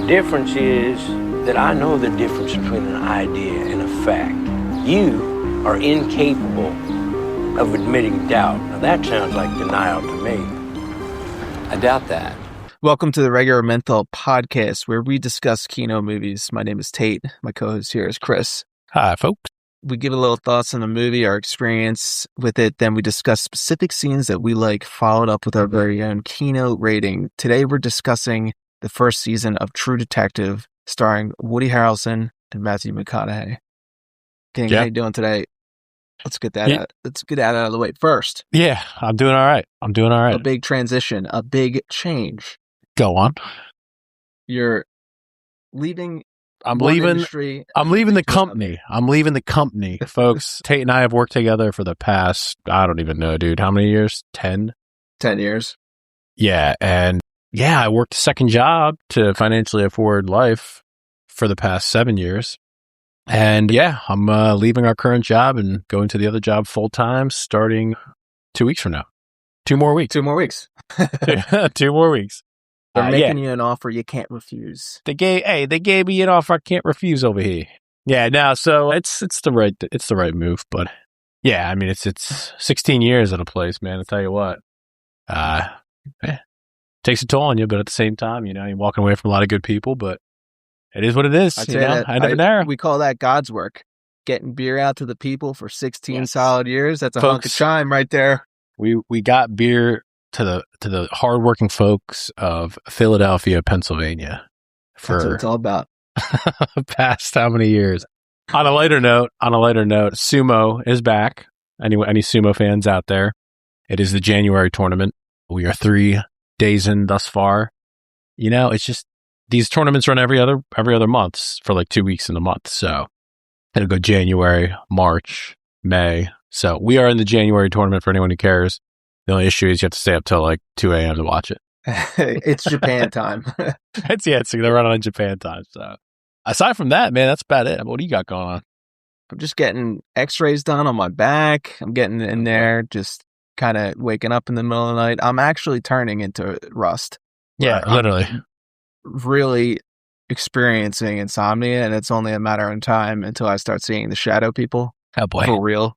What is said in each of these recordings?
Difference is that I know the difference between an idea and a fact. You are incapable of admitting doubt. Now that sounds like denial to me. I doubt that. Welcome to the Regular Menthol Podcast, where we discuss Kino movies. My name is Tate. My co-host here is Chris. Hi, folks. We give a little thoughts on the movie, our experience with it. Then we discuss specific scenes that we like, followed up with our very own Kino rating. Today, we're discussing the first season of True Detective, starring Woody Harrelson and Matthew McConaughey. King, how you doing today? Let's get that out. Let's get that out of the way first. Yeah, I'm doing all right. A big transition, a big change. Go on. You're leaving. I'm leaving industry. I'm leaving the company. I'm leaving the company, folks. Tate and I have worked together for the past, I don't even know, dude. How many years? 10? 10 years. Yeah, and I worked a second job to financially afford life for the past 7 years. And yeah, I'm leaving our current job and going to the other job full time starting 2 weeks from now. 2 more weeks. 2 more weeks. 2 more weeks. They're making you an offer you can't refuse. They gave me an offer I can't refuse over here. Yeah, no, so it's the right move, but yeah, I mean it's 16 years at a place, man. I tell you what, takes a toll on you, but at the same time, you know, you're walking away from a lot of good people, but it is what it is. You know, I never know. We call that God's work. Getting beer out to the people for 16 solid years. That's a hunk of chime right there. We got beer to the hardworking folks of Philadelphia, Pennsylvania. That's what it's all about. Past how many years? On a lighter note, sumo is back. Any sumo fans out there? It is the January tournament. We are 3 days in thus far. You know, it's just these tournaments run every other month for like 2 weeks in the month. So it'll go January, March, May. So we are in the January tournament for anyone who cares. The only issue is you have to stay up till like 2 a.m. to watch it. It's Japan time. So they're running on Japan time. So aside from that, man, that's about it. What do you got going on? I'm just getting x-rays done on my back. I'm getting in there, just kind of waking up in the middle of the night. I'm actually turning into Rust. Yeah, literally. I'm really experiencing insomnia, and it's only a matter of time until I start seeing the shadow people. Oh boy. For real.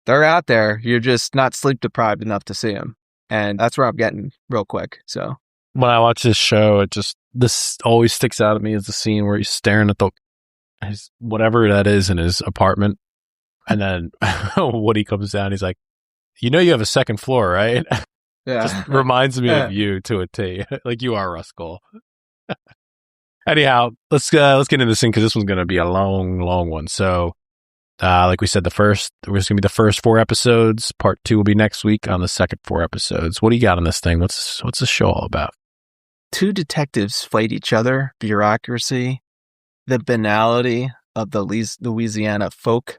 They're out there. You're just not sleep deprived enough to see them. And that's where I'm getting real quick. So when I watch this show, this always sticks out at me as the scene where he's staring at his whatever that is in his apartment. And then Woody comes down. He's like, you know, you have a second floor, right? Yeah. Just reminds me of you to a T. Like you are Russ Cohle. Anyhow, let's get into this thing because this one's going to be a long, long one. So, like we said, there's going to be the first 4 episodes. Part 2 will be next week on the second 4 episodes. What do you got on this thing? What's this show all about? 2 detectives fight each other, bureaucracy, the banality of the Louisiana folk,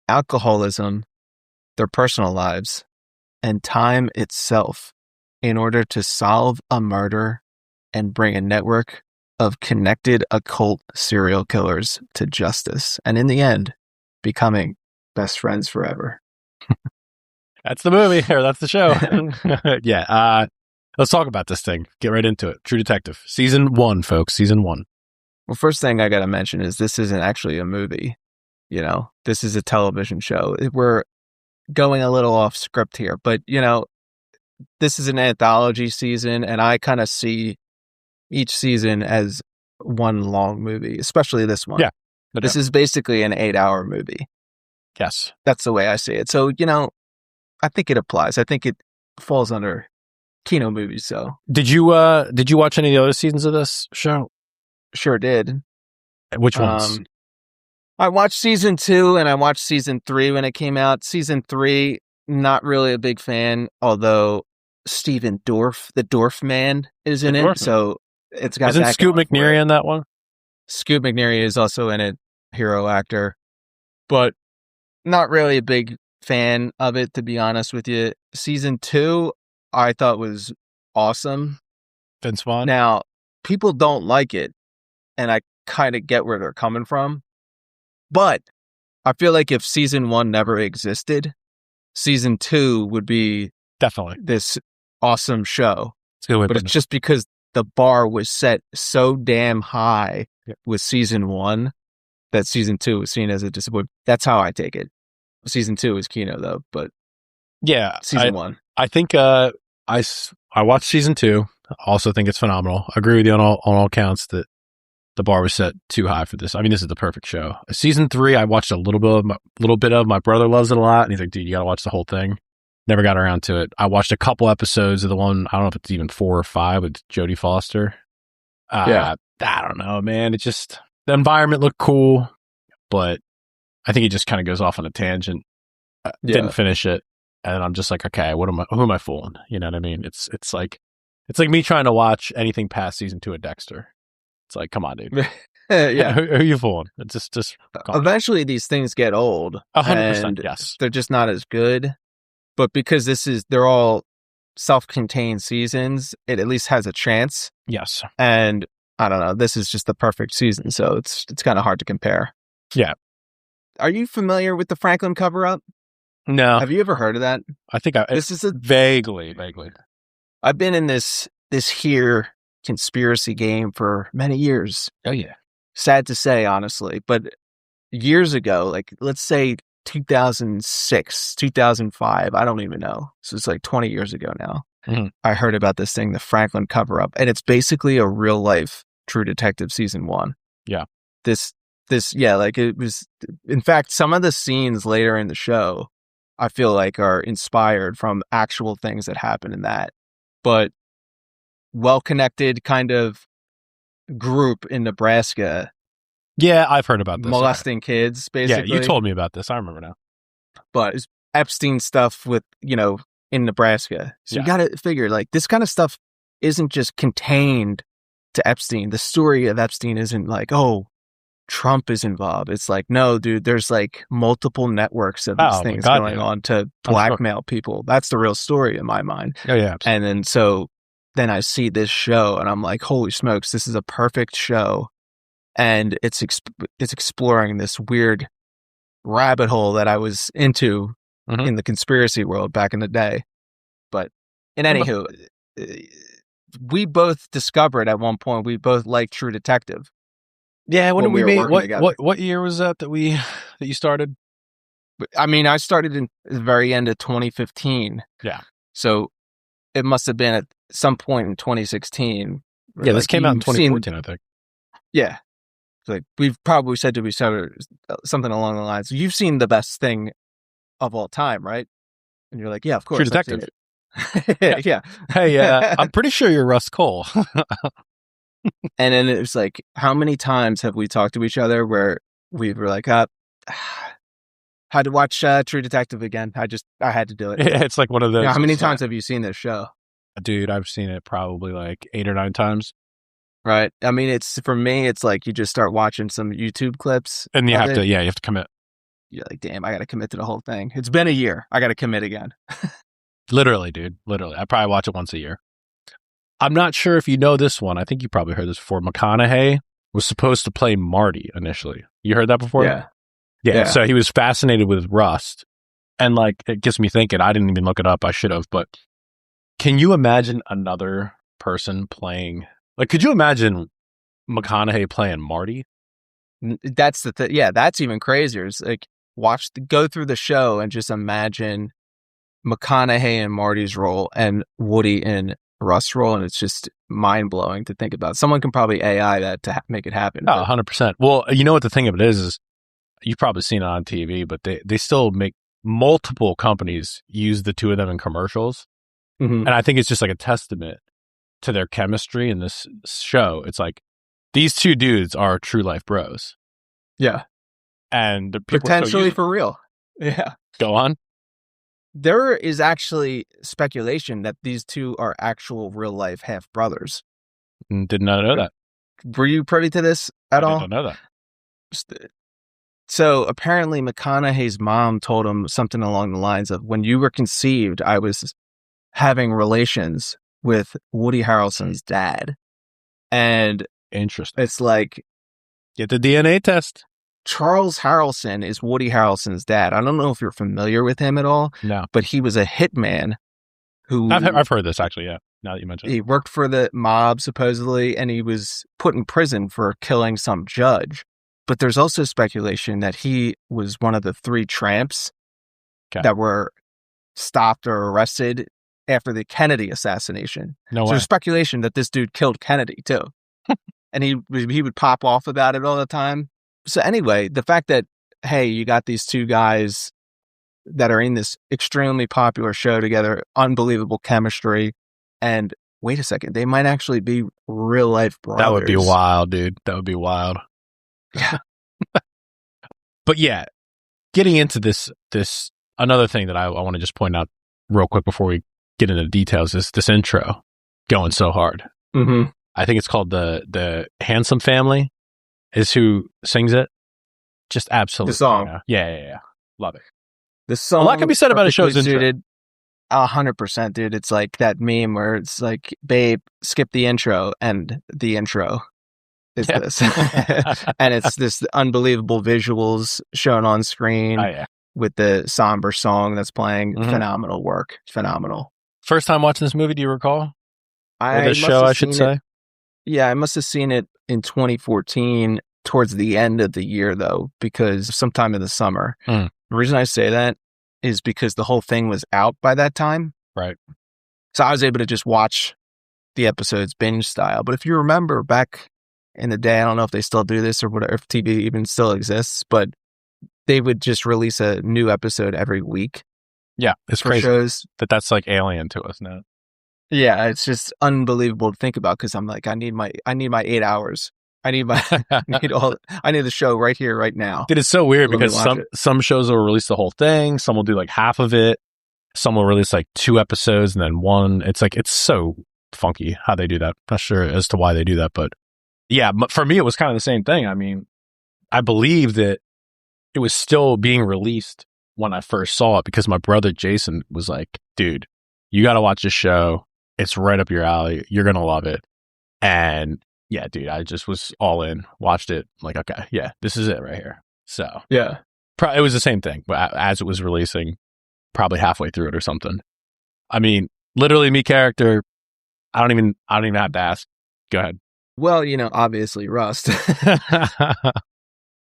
alcoholism, their personal lives, and time itself in order to solve a murder and bring a network of connected occult serial killers to justice. And in the end, becoming best friends forever. That's the movie, or that's the show. Yeah. Let's talk about this thing. Get right into it. True Detective. Season 1, folks. Season 1. Well, first thing I got to mention is this isn't actually a movie. You know, this is a television show. We're going a little off script here, but, you know, this is an anthology season, and I kind of see each season as one long movie, especially this one. Yeah. This is basically an 8-hour movie. Yes. That's the way I see it. So, you know, I think it applies. I think it falls under Kino movies. So, did you watch any of the other seasons of this show? Sure did. Which ones? I watched season 2 and I watched season 3 when it came out. Season 3, not really a big fan, although Stephen Dorff, the Dorff man, is in it. So it's got. Isn't Scoot McNairy in that one? Scoot McNairy is also in it, hero actor, but not really a big fan of it, to be honest with you. Season 2, I thought was awesome. Vince Vaughn. Now, people don't like it, and I kind of get where they're coming from. But I feel like if season 1 never existed, season 2 would be definitely this awesome show. It's a good way but it's just because the bar was set so damn high with season 1 that season 2 was seen as a disappointment. That's how I take it. Season 2 is Kino though, but yeah, season 1. I think I watched season 2. Also think it's phenomenal. I agree with you on all counts that the bar was set too high for this. I mean, this is the perfect show. Season 3, I watched a little bit of. My brother loves it a lot, and he's like, "Dude, you got to watch the whole thing." Never got around to it. I watched a couple episodes of the one. I don't know if it's even 4 or 5 with Jodie Foster. I don't know, man. It just the environment looked cool, but I think it just kind of goes off on a tangent. Didn't finish it, and I'm just like, okay, who am I fooling? You know what I mean? It's like me trying to watch anything past season 2 of Dexter. It's like, come on, dude. Yeah. Who are you fooling? It's just eventually these things get old. 100%. Yes, they're just not as good. But because they're all self-contained seasons, it at least has a chance. Yes. And I don't know, this is just the perfect season, so it's kind of hard to compare. Yeah. Are you familiar with the Franklin cover-up? No. Have you ever heard of that? I think this is vaguely. I've been in this here conspiracy game for many years. Oh yeah. Sad to say, honestly, but years ago, like let's say 2006, 2005, I don't even know. So it's like 20 years ago now. Mm-hmm. I heard about this thing, the Franklin cover-up, and it's basically a real life True Detective season 1. Yeah. This, like it was, in fact, some of the scenes later in the show, I feel like are inspired from actual things that happened in that, but well-connected kind of group in Nebraska. Yeah, I've heard about this. Molesting kids, basically. Yeah, you told me about this. I remember now. But it's Epstein stuff with, in Nebraska. So you got to figure, like, this kind of stuff isn't just contained to Epstein. The story of Epstein isn't like, oh, Trump is involved. It's like, no, dude, there's like multiple networks of these things going on to blackmail people. That's the real story in my mind. Oh, yeah. Absolutely. And then I see this show and I'm like, holy smokes, this is a perfect show. And it's exploring this weird rabbit hole that I was into in the conspiracy world back in the day. But anywho, we both discovered at one point, we both liked True Detective. Yeah, when we made what year was that you started? I mean, I started in the very end of 2015. Yeah. So it must have been at some point in 2016. Yeah, this came out in 2014, I think. Yeah. Like we've probably said to each other something along the lines, you've seen the best thing of all time, right? And you're like, yeah, of course. True Detective. Yeah. Hey, I'm pretty sure you're Russ Cohle. And then it was like, how many times have we talked to each other where we were like, had to watch True Detective again. I had to do it. It's like one of those. How many times have you seen this show? Dude, I've seen it probably like 8 or 9 times. Right. I mean, for me, it's like you just start watching some YouTube clips. And you have to commit. You're like, damn, I got to commit to the whole thing. It's been a year. I got to commit again. Literally, dude. Literally. I probably watch it once a year. I'm not sure if you know this one. I think you probably heard this before. McConaughey was supposed to play Marty initially. You heard that before? Yeah. So he was fascinated with Rust. And like, it gets me thinking, I didn't even look it up. I should have. But can you imagine another person playing, like, could you imagine McConaughey playing Marty? That's the thing. Yeah, that's even crazier. It's like, go through the show and just imagine McConaughey in Marty's role and Woody in Rust's role, and it's just mind-blowing to think about. Someone can probably AI that to make it happen. Oh, 100%. Well, you know what the thing of it is you've probably seen it on TV, but they still make multiple companies use the two of them in commercials. Mm-hmm. And I think it's just like a testament to their chemistry in this show. It's like, these two dudes are true life bros. Yeah. And the people potentially for real. Yeah. Go on. There is actually speculation that these two are actual real life half brothers. Did not know that. Were you privy to this at all? I didn't know that. So apparently McConaughey's mom told him something along the lines of, when you were conceived, I was having relations with Woody Harrelson's dad. And interesting. It's like, get the DNA test. Charles Harrelson is Woody Harrelson's dad. I don't know if you're familiar with him at all. No. But he was a hitman who... I've heard this, actually, yeah. Now that you mention it. He worked for the mob, supposedly, and he was put in prison for killing some judge. But there's also speculation that he was one of the 3 tramps that were stopped or arrested after the Kennedy assassination. No So way. there's speculation that this dude killed Kennedy, too. And he would pop off about it all the time. So anyway, the fact that, hey, you got these 2 guys that are in this extremely popular show together, unbelievable chemistry, and wait a second, they might actually be real life brothers. That would be wild, dude. That would be wild. Yeah. But yeah, getting into this another thing that I want to just point out real quick before we get into the details is this intro going so hard. Mm-hmm. I think it's called the Handsome Family is who sings it. Just absolutely. The song. Yeah. Love it. The song. A lot can be said about a show's intro. Suited, 100%, dude. It's like that meme where it's like, babe, skip the intro, and the intro is this. And it's this unbelievable visuals shown on screen with the somber song that's playing. Mm-hmm. Phenomenal work. Phenomenal. First time watching this movie, do you recall? I should say. Yeah, I must have seen it in 2014 towards the end of the year, though, because sometime in the summer. The reason I say that is because the whole thing was out by that time. Right. So I was able to just watch the episodes binge style. But if you remember back in the day, I don't know if they still do this or whatever, if TV even still exists, but they would just release a new episode every week. Yeah, it's crazy shows. That's like alien to us now. Yeah, it's just unbelievable to think about because I'm like, I need my 8 hours. I need the show right here, right now. Dude, it's so weird because some shows will release the whole thing. Some will do like half of it. Some will release like 2 episodes and then 1. It's like, it's so funky how they do that. Not sure as to why they do that, but yeah, for me, it was kind of the same thing. I mean, I believe that it was still being released when I first saw it because my brother Jason was like, dude, you got to watch this show. It's right up your alley. You're going to love it. And yeah, dude, I just was all in, watched it. Like, okay, yeah, this is it right here. So yeah, it was the same thing, but as it was releasing, probably halfway through it or something. I mean, literally me character, I don't even have to ask. Go ahead. Well, obviously Rust.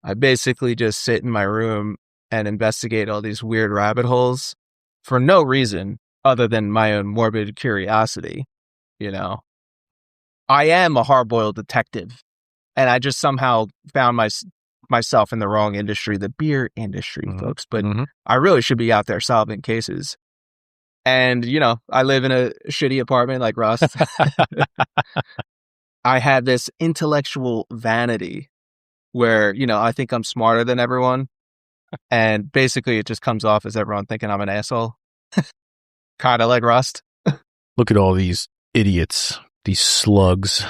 I basically just sit in my room and investigate all these weird rabbit holes for no reason other than my own morbid curiosity. I am a hard-boiled detective, and I just somehow found myself in the wrong industry, the beer industry, folks. But I really should be out there solving cases. And, I live in a shitty apartment like Rust. I have this intellectual vanity where, I think I'm smarter than everyone. And basically it just comes off as everyone thinking I'm an asshole. Kind of like Rust. Look at all these idiots, these slugs.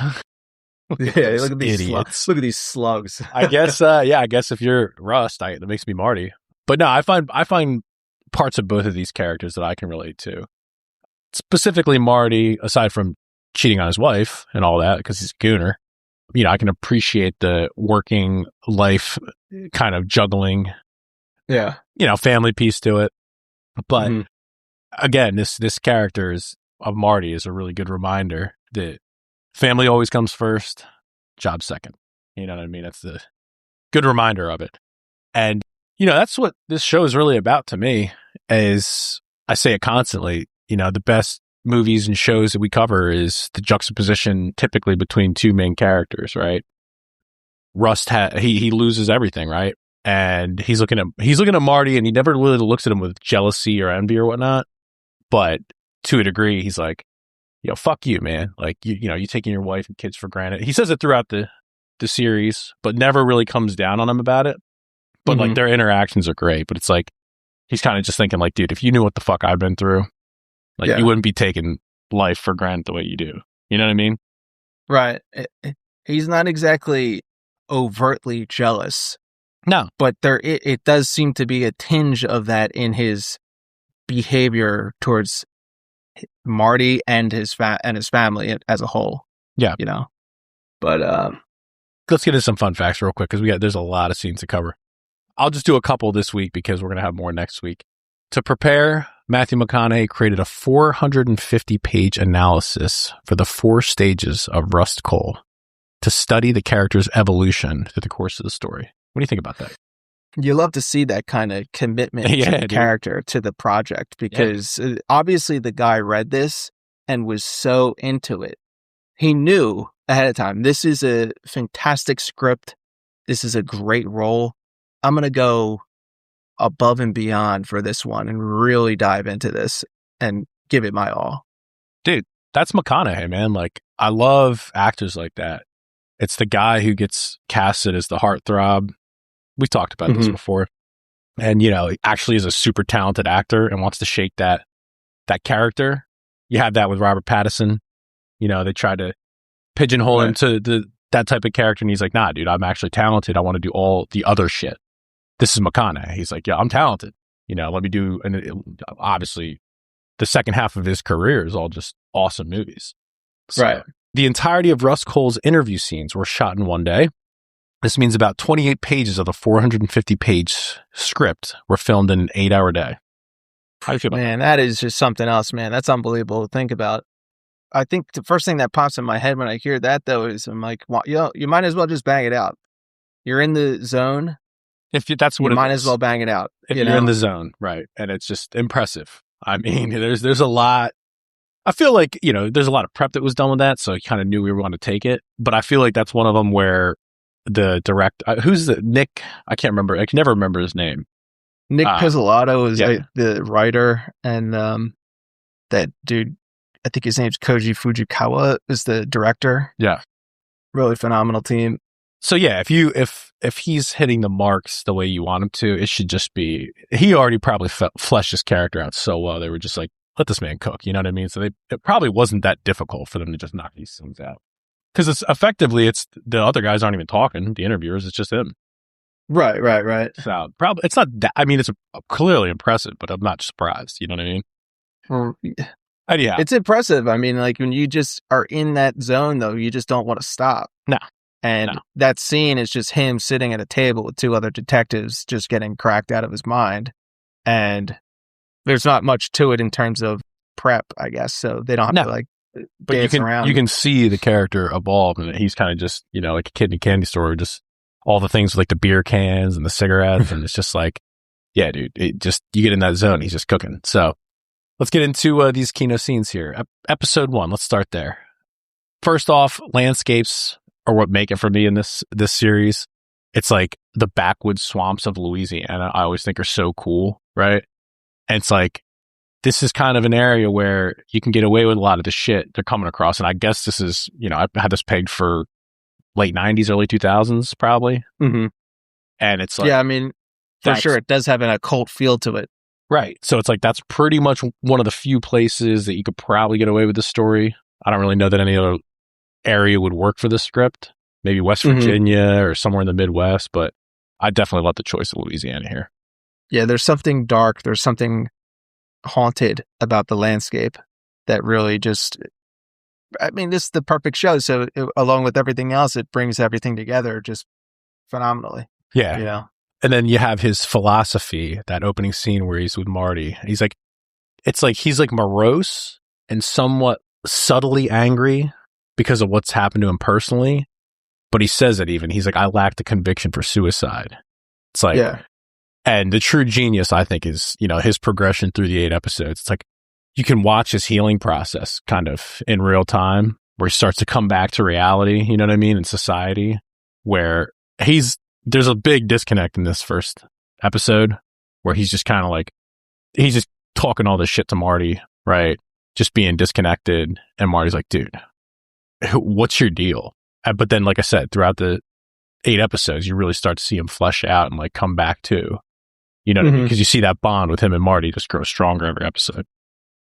Yeah, look at these idiots. Slugs. Look at these slugs. I guess, I guess if you're Rust, that makes me Marty. But no, I find parts of both of these characters that I can relate to. Specifically Marty, aside from cheating on his wife and all that, because he's a gooner. I can appreciate the working life kind of juggling. Yeah. Family piece to it. But again, this character of Marty is a really good reminder that family always comes first, job second. You know what I mean? That's the good reminder of it. And, that's what this show is really about to me, is I say it constantly, the best movies and shows that we cover is the juxtaposition typically between 2 main characters, right? Rust, he loses everything, right? And he's looking at Marty, and he never really looks at him with jealousy or envy or whatnot. But to a degree, he's like, fuck you, man. Like, you taking your wife and kids for granted. He says it throughout the series, but never really comes down on him about it. But like their interactions are great. But it's like, he's kind of just thinking like, dude, if you knew what the fuck I've been through, like you wouldn't be taking life for granted the way you do. You know what I mean? Right. He's not exactly overtly jealous. No. But it does seem to be a tinge of that in his behavior towards Marty and his family as a whole. Yeah. But let's get into some fun facts real quick because there's a lot of scenes to cover. I'll just do a couple this week because we're going to have more next week. To prepare Matthew McConaughey created a 450-page analysis for the 4 stages of Rust Cohle to study the character's evolution through the course of the story. What do you think about that? You love to see that kind of commitment to the character, to the project, because obviously the guy read this and was so into it. He knew ahead of time, this is a fantastic script. This is a great role. I'm going to go above and beyond for this one and really dive into this and give it my all. Dude, that's McConaughey, man. Like, I love actors like that. It's the guy who gets casted as the heartthrob. We've talked about this before. And, you know, actually is a super talented actor and wants to shake that character. You have that with Robert Pattinson. You know, they try to pigeonhole him to that type of character. And he's like, nah, dude, I'm actually talented. I want to do all the other shit. This is McConaughey. He's like, yeah, I'm talented. You know, let me do, and obviously the second half of his career is all just awesome movies. So, right. The entirety of Rust Cohle's interview scenes were shot in one day. This means about 28 pages of the 450-page script were filmed in an 8-hour day. How do you feel about Man, that is just something else, man. That's unbelievable to think about. I think the first thing that pops in my head when I hear that, though, is I'm like, well, you might as well just bang it out. You're in the zone. That's what you might as well bang it out. If you're in the zone, right? And it's just impressive. I mean, there's a lot. I feel like, you know, there's a lot of prep that was done with that, so I kind of knew we were going to take it. But I feel like that's one of them where the who's the Nick? I can't remember. I can never remember his name. Nic Pizzolatto is the writer, and that dude, I think his name's Koji Fukunaga, is the director. Yeah, really phenomenal team. So yeah, if he's hitting the marks the way you want him to, it should just be. He already probably fleshed his character out so well. They were just like, let this man cook. You know what I mean? So it probably wasn't that difficult for them to just knock these things out. Because it's the other guys aren't even talking. The interviewers, it's just him. Right. So probably it's not that. I mean, it's clearly impressive, but I'm not surprised. You know what I mean? Well, yeah, it's impressive. I mean, like when you just are in that zone, though, you just don't want to stop. No. And that scene is just him sitting at a table with 2 other detectives, just getting cracked out of his mind. And there's not much to it in terms of prep, I guess. So they don't have to but you can see the character evolve, and he's kind of just, you know, like a kid in a candy store, just all the things with like the beer cans and the cigarettes, and it's just like, yeah, dude, you get in that zone, he's just cooking. So let's get into these keynote scenes here. Episode 1, let's start there. First off, landscapes are what make it for me in this series. It's like the backwoods swamps of Louisiana, I always think are so cool, right? And it's like, this is kind of an area where you can get away with a lot of the shit they're coming across. And I guess this is, you know, I had this pegged for late 90s, early 2000s, probably. Mm-hmm. And it's like... Yeah, I mean, for sure, it does have an occult feel to it. Right. So it's like, that's pretty much one of the few places that you could probably get away with the story. I don't really know that any other area would work for this script. Maybe West Virginia or somewhere in the Midwest, but I definitely love the choice of Louisiana here. Yeah, there's something dark. There's something haunted about the landscape that really just, I mean, this is the perfect show. So along with everything else, it brings everything together just phenomenally. Yeah. You know? And then you have his philosophy, that opening scene where he's with Marty. He's like, it's like, he's like morose and somewhat subtly angry because of what's happened to him personally. But he says it even. He's like, I lack the conviction for suicide. It's like, and the true genius, I think, is, you know, his progression through the 8 episodes. It's like, you can watch his healing process kind of in real time, where he starts to come back to reality, you know what I mean, in society, where there's a big disconnect in this first episode, where he's just kind of like, he's just talking all this shit to Marty, right? Just being disconnected. And Marty's like, dude, what's your deal? But then, like I said, throughout the 8 episodes, you really start to see him flesh out and like come back to, you know what I mean? Because you see that bond with him and Marty just grow stronger every episode.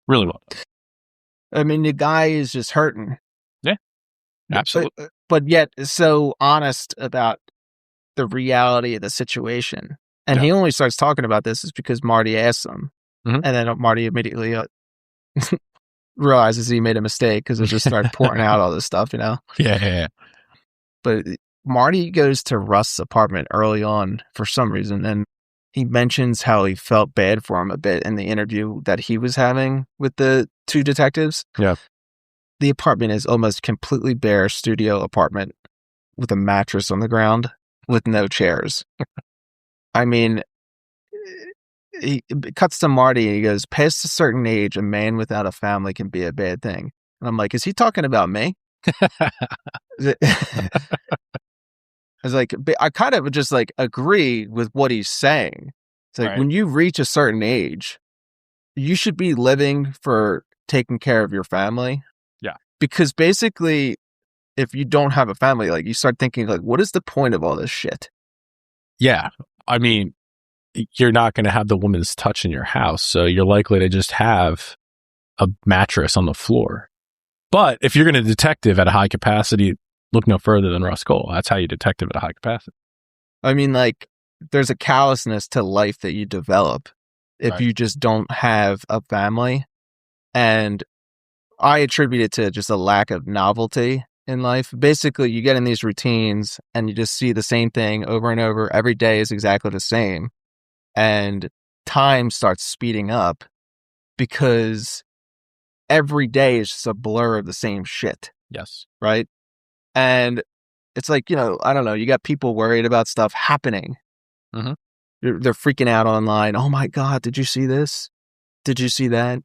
Really well done. I mean, the guy is just hurting. Yeah, absolutely. But yet so honest about the reality of the situation. And he only starts talking about this is because Marty asks him. And then Marty immediately realizes he made a mistake because it just started pouring out all this stuff, you know? Yeah. But Marty goes to Rust's apartment early on for some reason, and he mentions how he felt bad for him a bit in the interview that he was having with the two detectives. Yeah. The apartment is almost completely bare studio apartment with a mattress on the ground with no chairs. I mean, he cuts to Marty and he goes, past a certain age, a man without a family can be a bad thing. And I'm like, is he talking about me? I was like, I kind of just like agree with what he's saying. It's like, when you reach a certain age, you should be living for taking care of your family. Yeah. Because basically, if you don't have a family, like you start thinking like, what is the point of all this shit? Yeah. I mean, you're not going to have the woman's touch in your house. So you're likely to just have a mattress on the floor. But if you're going to detective at a high capacity, look no further than Russ Cohle. That's how you detective at a high capacity. I mean, like, there's a callousness to life that you develop if you just don't have a family. And I attribute it to just a lack of novelty in life. Basically, you get in these routines and you just see the same thing over and over. Every day is exactly the same. And time starts speeding up because every day is just a blur of the same shit. Yes. Right? And it's like, you know, I don't know, you got people worried about stuff happening. Mm-hmm. They're freaking out online. Oh my God, did you see this? Did you see that?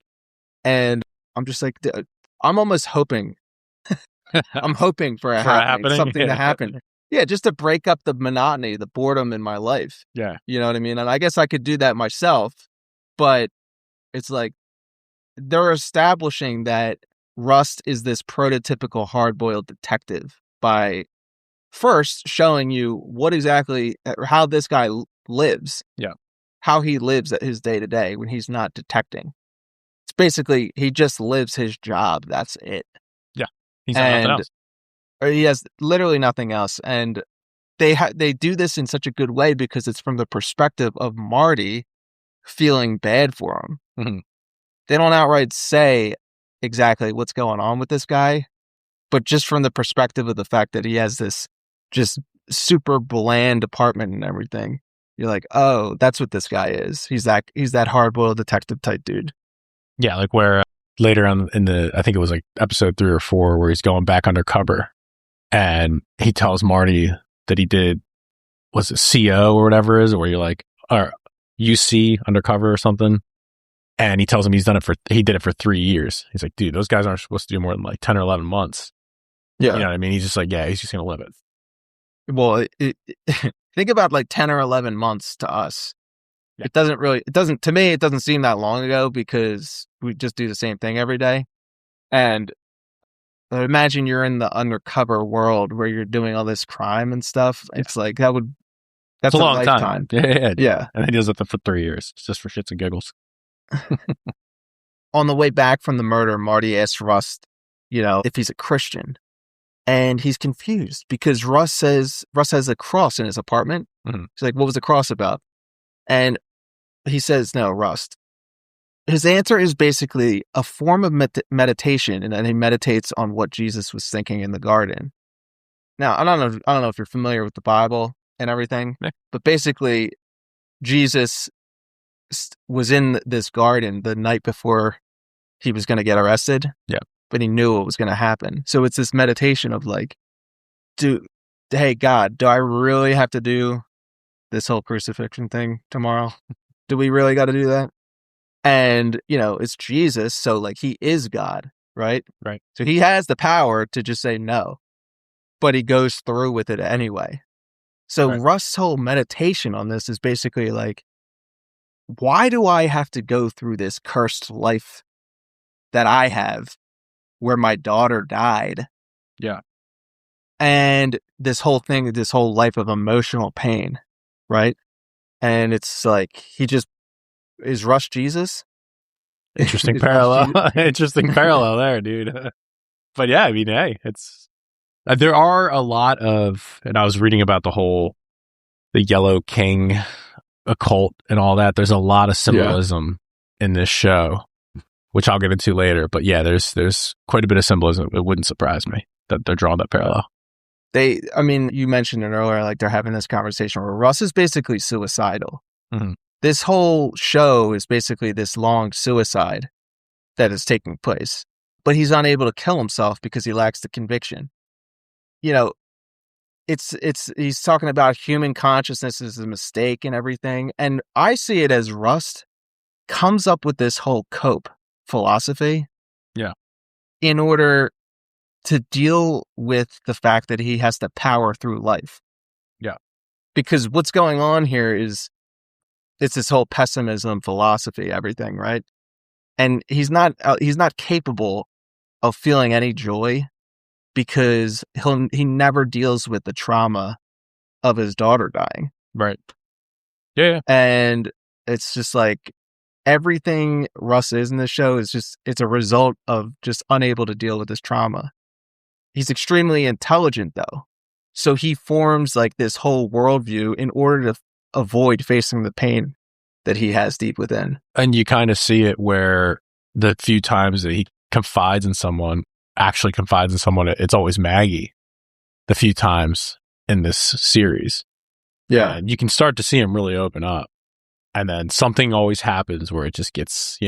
And I'm just like, I'm almost hoping. I'm hoping for something to happen. Yeah, just to break up the monotony, the boredom in my life. Yeah. You know what I mean? And I guess I could do that myself, but it's like they're establishing that Rust is this prototypical hard-boiled detective by first showing you what exactly, how this guy lives. Yeah. How he lives at his day-to-day when he's not detecting. It's basically, he just lives his job. That's it. Yeah. He's got nothing else. Or he has literally nothing else. And they do this in such a good way because it's from the perspective of Marty feeling bad for him. Mm-hmm. They don't outright say exactly what's going on with this guy, but just from the perspective of the fact that he has this just super bland apartment and everything, you're like, oh, that's what this guy is. He's that hard-boiled detective type dude. Yeah, like where later on in I think it was like episode 3 or 4, where he's going back undercover and he tells Marty that he did, was it CO or whatever it is, where you're like, or UC undercover or something. And he tells him he did it for 3 years. He's like, dude, those guys aren't supposed to do more than like 10 or 11 months. Yeah. You know what I mean? He's just like, yeah, he's just going to live it. Well, think about like 10 or 11 months to us. Yeah. To me, it doesn't seem that long ago because we just do the same thing every day. And imagine you're in the undercover world where you're doing all this crime and stuff. Yeah. It's like, that's a long lifetime. Time. Yeah. And he does it for 3 years, just for shits and giggles. On the way back from the murder, Marty asks Rust, if he's a Christian. And he's confused because Russ has a cross in his apartment. Mm-hmm. He's like, what was the cross about? And he says, no, Rust. His answer is basically a form of meditation, and then he meditates on what Jesus was thinking in the garden. Now, I don't know if you're familiar with the Bible and everything, but basically, Jesus was in this garden the night before he was going to get arrested. Yeah. But he knew what was going to happen. So it's this meditation of like, hey, God, do I really have to do this whole crucifixion thing tomorrow? Do we really got to do that? And, it's Jesus. So like he is God, right? Right. So he has the power to just say no, but he goes through with it anyway. So Rust's whole meditation on this is basically like, why do I have to go through this cursed life that I have where my daughter died? Yeah. And this whole life of emotional pain, right? And it's like, is Russ Jesus? Interesting parallel. Interesting parallel there, dude. But yeah, I mean, hey, there are a lot of, and I was reading about the Yellow King occult and all that. There's a lot of symbolism in this show, which I'll get into later. But yeah, there's quite a bit of symbolism. It wouldn't surprise me that they're drawing that parallel. You mentioned it earlier, like they're having this conversation where Russ is basically suicidal. Mhm. This whole show is basically this long suicide that is taking place, but he's unable to kill himself because he lacks the conviction. You know, he's talking about human consciousness as a mistake and everything. And I see it as Rust comes up with this whole cope philosophy. Yeah. In order to deal with the fact that he has to power through life. Yeah. Because what's going on here is it's this whole pessimism philosophy, everything, right? And he's not capable of feeling any joy because he never deals with the trauma of his daughter dying. Right. Yeah. And it's just like everything Russ is in this show is it's a result of just unable to deal with this trauma. He's extremely intelligent though. So he forms like this whole worldview in order to avoid facing the pain that he has deep within. And you kind of see it where the few times that he confides in someone, it's always Maggie. The few times in this series. Yeah. And you can start to see him really open up. And then something always happens where it just gets,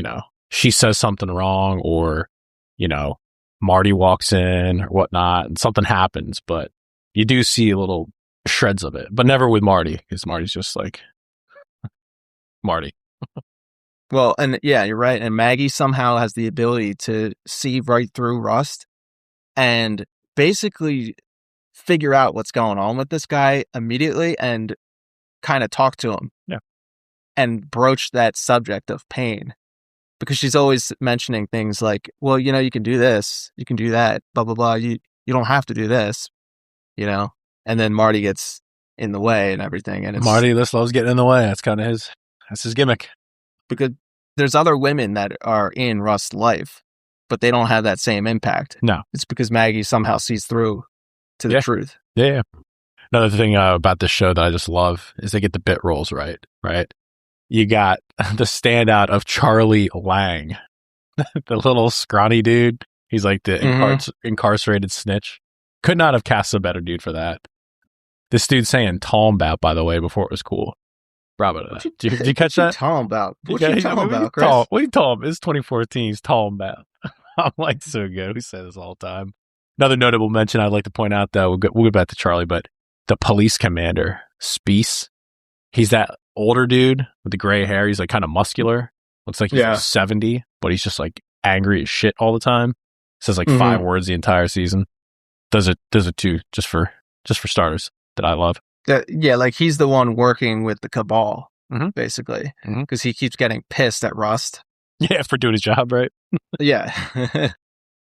she says something wrong or, Marty walks in or whatnot and something happens, but you do see little shreds of it, but never with Marty because Marty's just like Marty. Well, and yeah, you're right. And Maggie somehow has the ability to see right through Rust and basically figure out what's going on with this guy immediately and kind of talk to him. Yeah. And broach that subject of pain. Because she's always mentioning things like, well, you can do this, you can do that, blah, blah, blah. You don't have to do this, And then Marty gets in the way and everything. And Marty just loves getting in the way. That's kind of that's his gimmick. Because there's other women that are in Rust's life, but they don't have that same impact. No. It's because Maggie somehow sees through to the truth. Yeah. Another thing about this show that I just love is they get the bit roles right? You got the standout of Charlie Lange, the little scrawny dude. He's like the incarcerated snitch. Could not have cast a better dude for that. This dude saying Talmbout, by the way, before it was cool. Bravo to that. Did you catch that? Talmbout. What you talking about, Chris? What are you talking about? It's 2014. He's Talmbout. I'm like, so good. We say this all the time. Another notable mention I'd like to point out, though, we'll get back to Charlie, but the police commander, Speece, he's that older dude with the gray hair. He's like kind of muscular. Looks like he's like 70, but he's just like angry as shit all the time. Says like 5 words the entire season. Those are 2 just for starters that I love. Like he's the one working with the cabal, basically, because he keeps getting pissed at Rust. Yeah, for doing his job, right? Yeah.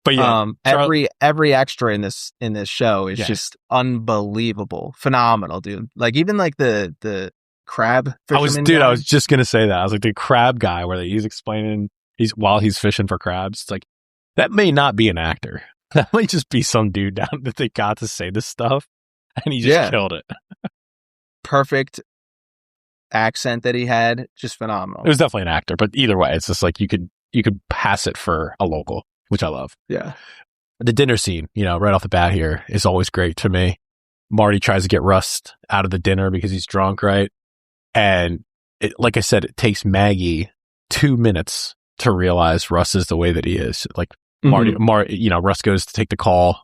But yeah, every extra in this show is just unbelievable, phenomenal, dude. Like even like the crab fisherman guy. I was just gonna say that. I was like the crab guy where he's explaining while he's fishing for crabs. It's like that may not be an actor. That might just be some dude down that they got to say this stuff, and he just killed it. Perfect accent that he had, just phenomenal. It was definitely an actor, but either way, it's just like you could pass it for a local, which I love. Yeah. The dinner scene, right off the bat here is always great to me. Marty tries to get Rust out of the dinner because he's drunk, right? And like I said, it takes Maggie 2 minutes to realize Rust is the way that he is. Like Marty, Rust goes to take the call.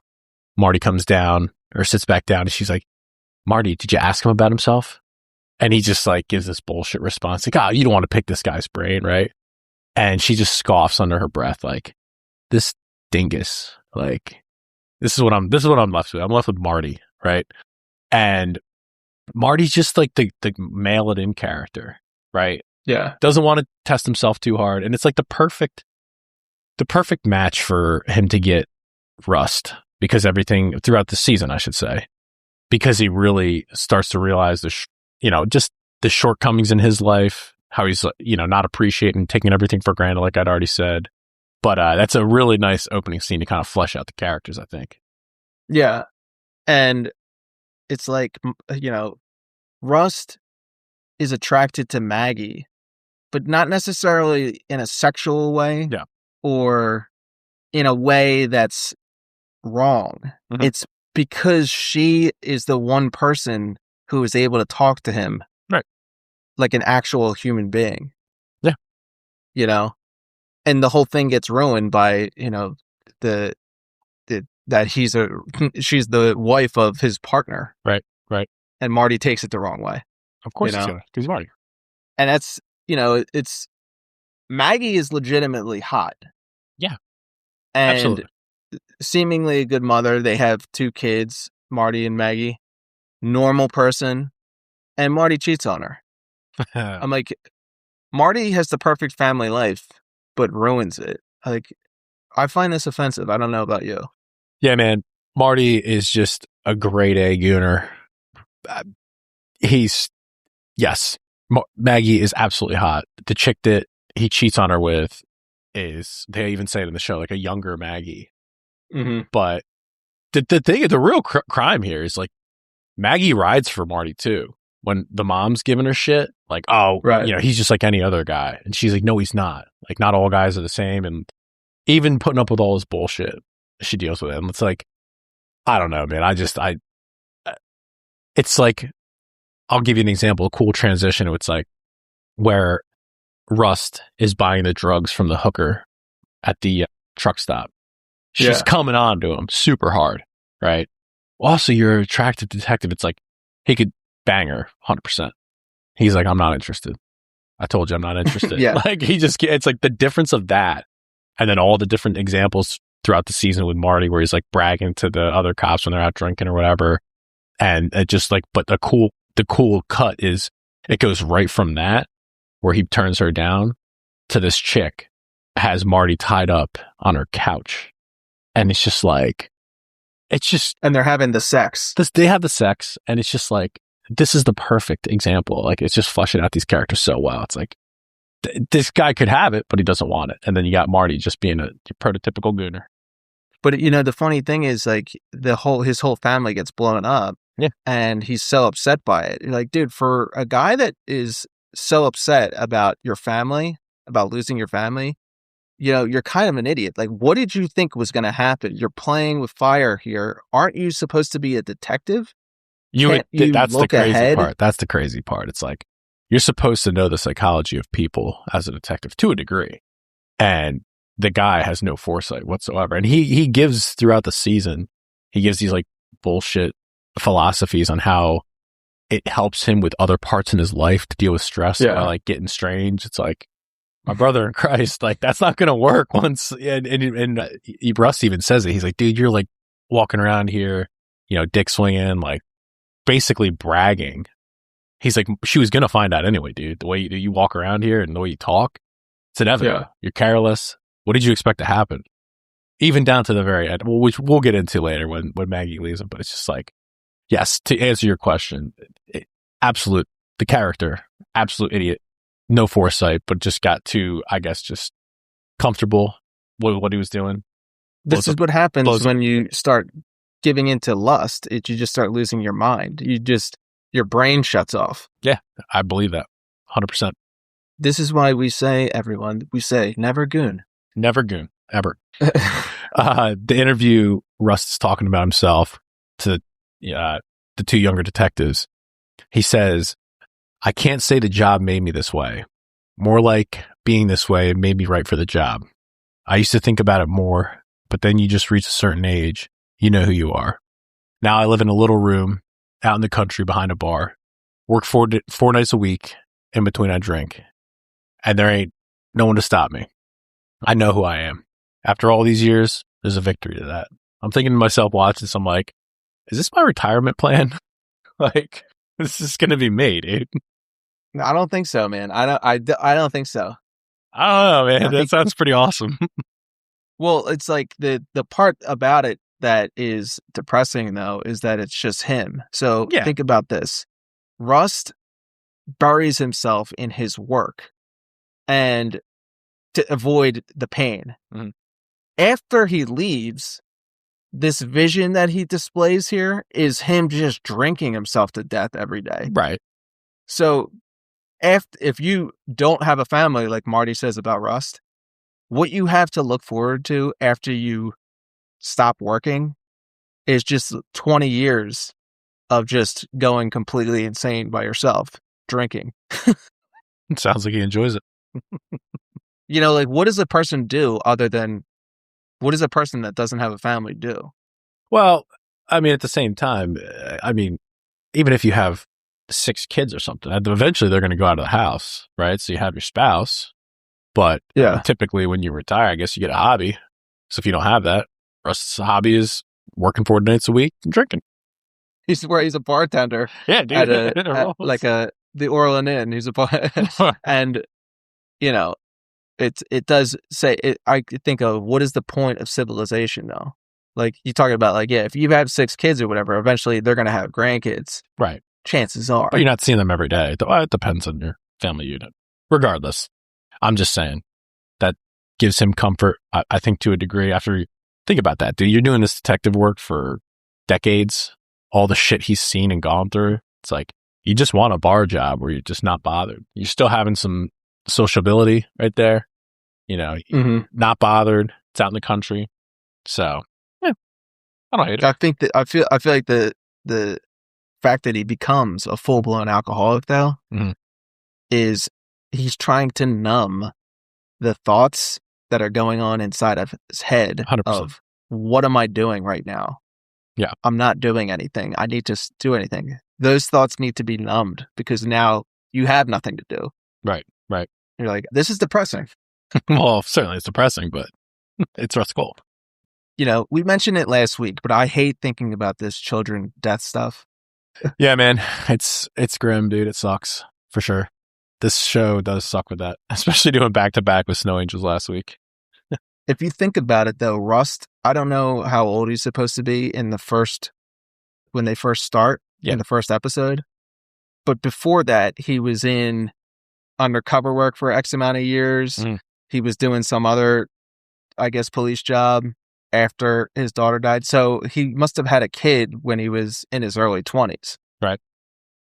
Marty comes down or sits back down and she's like, Marty, did you ask him about himself? And he just like gives this bullshit response. Like, you don't want to pick this guy's brain, right? And she just scoffs under her breath, like, this dingus. Like, this is what I'm left with. I'm left with Marty, right? And Marty's just like the mail it in character, right? Yeah. Doesn't want to test himself too hard. And it's like the perfect match for him to get Rust because everything throughout the season, I should say, because he really starts to realize just the shortcomings in his life, how he's, not appreciating, taking everything for granted, like I'd already said. But that's a really nice opening scene to kind of flesh out the characters, I think. Yeah. And it's like, Rust is attracted to Maggie, but not necessarily in a sexual way. Yeah. Or in a way that's wrong. Mm-hmm. It's because she is the one person who is able to talk to him. Right. like an actual human being. Yeah. You know? And the whole thing gets ruined by, that she's the wife of his partner. Right. And Marty takes it the wrong way. Of course, because he's Marty. And that's, it's Maggie is legitimately hot. Yeah. And Absolutely. seemingly a good mother. They have 2 kids, Marty and Maggie. Normal person. And Marty cheats on her. I'm like, Marty has the perfect family life, but ruins it. Like, I find this offensive. I don't know about you. Yeah, man. Marty is just a grade A gooner. Maggie is absolutely hot. The chick that he cheats on her with is, they even say it in the show, like a younger Maggie. Mm-hmm. But the real crime here is like Maggie rides for Marty too. When the mom's giving her shit, like, oh, right. He's just like any other guy. And she's like, no, he's not. Like, not all guys are the same. And even putting up with all this bullshit, she deals with it. And it's like, I don't know, man. It's like, I'll give you an example, a cool transition. It's like where Rust is buying the drugs from the hooker at the truck stop. She's coming on to him super hard, right? Also, you're an attractive detective. It's like, he could bang her 100%. He's like, I'm not interested. I told you I'm not interested. Yeah. Like, it's like the difference of that. And then all the different examples throughout the season with Marty where he's like bragging to the other cops when they're out drinking or whatever. And it just like, but the cool cut is it goes right from that where he turns her down to this chick has Marty tied up on her couch. And it's just like, and they're having the sex. They have the sex, and it's just like, this is the perfect example. Like, it's just fleshing out these characters so well. It's like, this guy could have it, but he doesn't want it. And then you got Marty just being a prototypical gooner. But the funny thing is, like, his whole family gets blown up. Yeah. And he's so upset by it. You're like, dude, for a guy that is so upset about your family, about losing your family, you're kind of an idiot. Like, what did you think was going to happen? You're playing with fire here. Aren't you supposed to be a detective? That's the crazy ahead? part. That's the crazy part. It's like, you're supposed to know the psychology of people as a detective to a degree. And the guy has no foresight whatsoever. And he gives throughout the season, he gives these like bullshit philosophies on how it helps him with other parts in his life to deal with stress or like getting strange. It's like, my brother in Christ, like, that's not going to work once. And Russ even says it. He's like, dude, you're like walking around here, dick swinging, like basically bragging. He's like, she was going to find out anyway, dude. The way you walk around here and the way you talk, it's inevitable. Yeah. You're careless. What did you expect to happen? Even down to the very end, which we'll get into later when Maggie leaves him. But it's just like, yes, to answer your question, the character, absolute idiot. No foresight, but just got too, I guess, just comfortable with what he was doing. This is what happens when you start giving into lust. You just start losing your mind. Your brain shuts off. Yeah, I believe that 100%. This is why we say, everyone, never goon. Never goon, ever. The interview, Russ is talking about himself to the 2 younger detectives. He says, I can't say the job made me this way. More like being this way made me right for the job. I used to think about it more, but then you just reach a certain age, you know who you are. Now I live in a little room out in the country behind a bar, work 4 nights a week, in between I drink, and there ain't no one to stop me. I know who I am. After all these years, there's a victory to that. I'm thinking to myself watching this, I'm like, is this my retirement plan? Like, this is going to be me, dude. No, I don't think so, man. I don't think so. I don't know, man. That sounds pretty awesome. Well, it's like the part about it that is depressing, though, is that it's just him. So think about this. Rust buries himself in his work and to avoid the pain. Mm-hmm. After he leaves, this vision that he displays here is him just drinking himself to death every day. Right. So if you don't have a family, like Marty says about Rust, what you have to look forward to after you stop working is just 20 years of just going completely insane by yourself, drinking. It sounds like he enjoys it. You know, like, what does a person do other than, what does a person that doesn't have a family do? Well, I mean, at the same time, I mean, even if you have 6 kids or something, eventually they're going to go out of the house, right? So you have your spouse, but typically when you retire, I guess you get a hobby. So if you don't have that, Russ's hobby is working 4 nights a week and drinking. He's a bartender. Yeah, dude. At the Orland Inn. He's a and you know, it does say it. I think of what is the point of civilization, though? Like you talking about, like, yeah, if you have 6 kids or whatever, eventually they're gonna have grandkids, right? Chances are, but you're not seeing them every day. It depends on your family unit. Regardless, I'm just saying that gives him comfort. I think to a degree. After you think about that, dude, you're doing this detective work for decades. All the shit he's seen and gone through. It's like, you just want a bar job where you're just not bothered. You're still having some sociability right there. You know, not bothered. It's out in the country. So, yeah, I don't hate it. I think that I feel like the fact that he becomes a full-blown alcoholic, though, is he's trying to numb the thoughts that are going on inside of his head 100%. Of what am I doing right now? Yeah. I'm not doing anything. I need to do anything. Those thoughts need to be numbed because now you have nothing to do. Right. You're like, this is depressing. Well, certainly it's depressing, but it's cool. You know, we mentioned it last week, but I hate thinking about this children death stuff. Yeah, man. It's grim, dude. It sucks for sure. This show does suck with that, especially doing back-to-back with Snow Angels last week. If you think about it, though, Rust, I don't know how old he's supposed to be when they first start in the first episode. But before that, he was in undercover work for X amount of years. He was doing some other, I guess, police job after his daughter died. So he must have had a kid when he was in his early 20s. Right.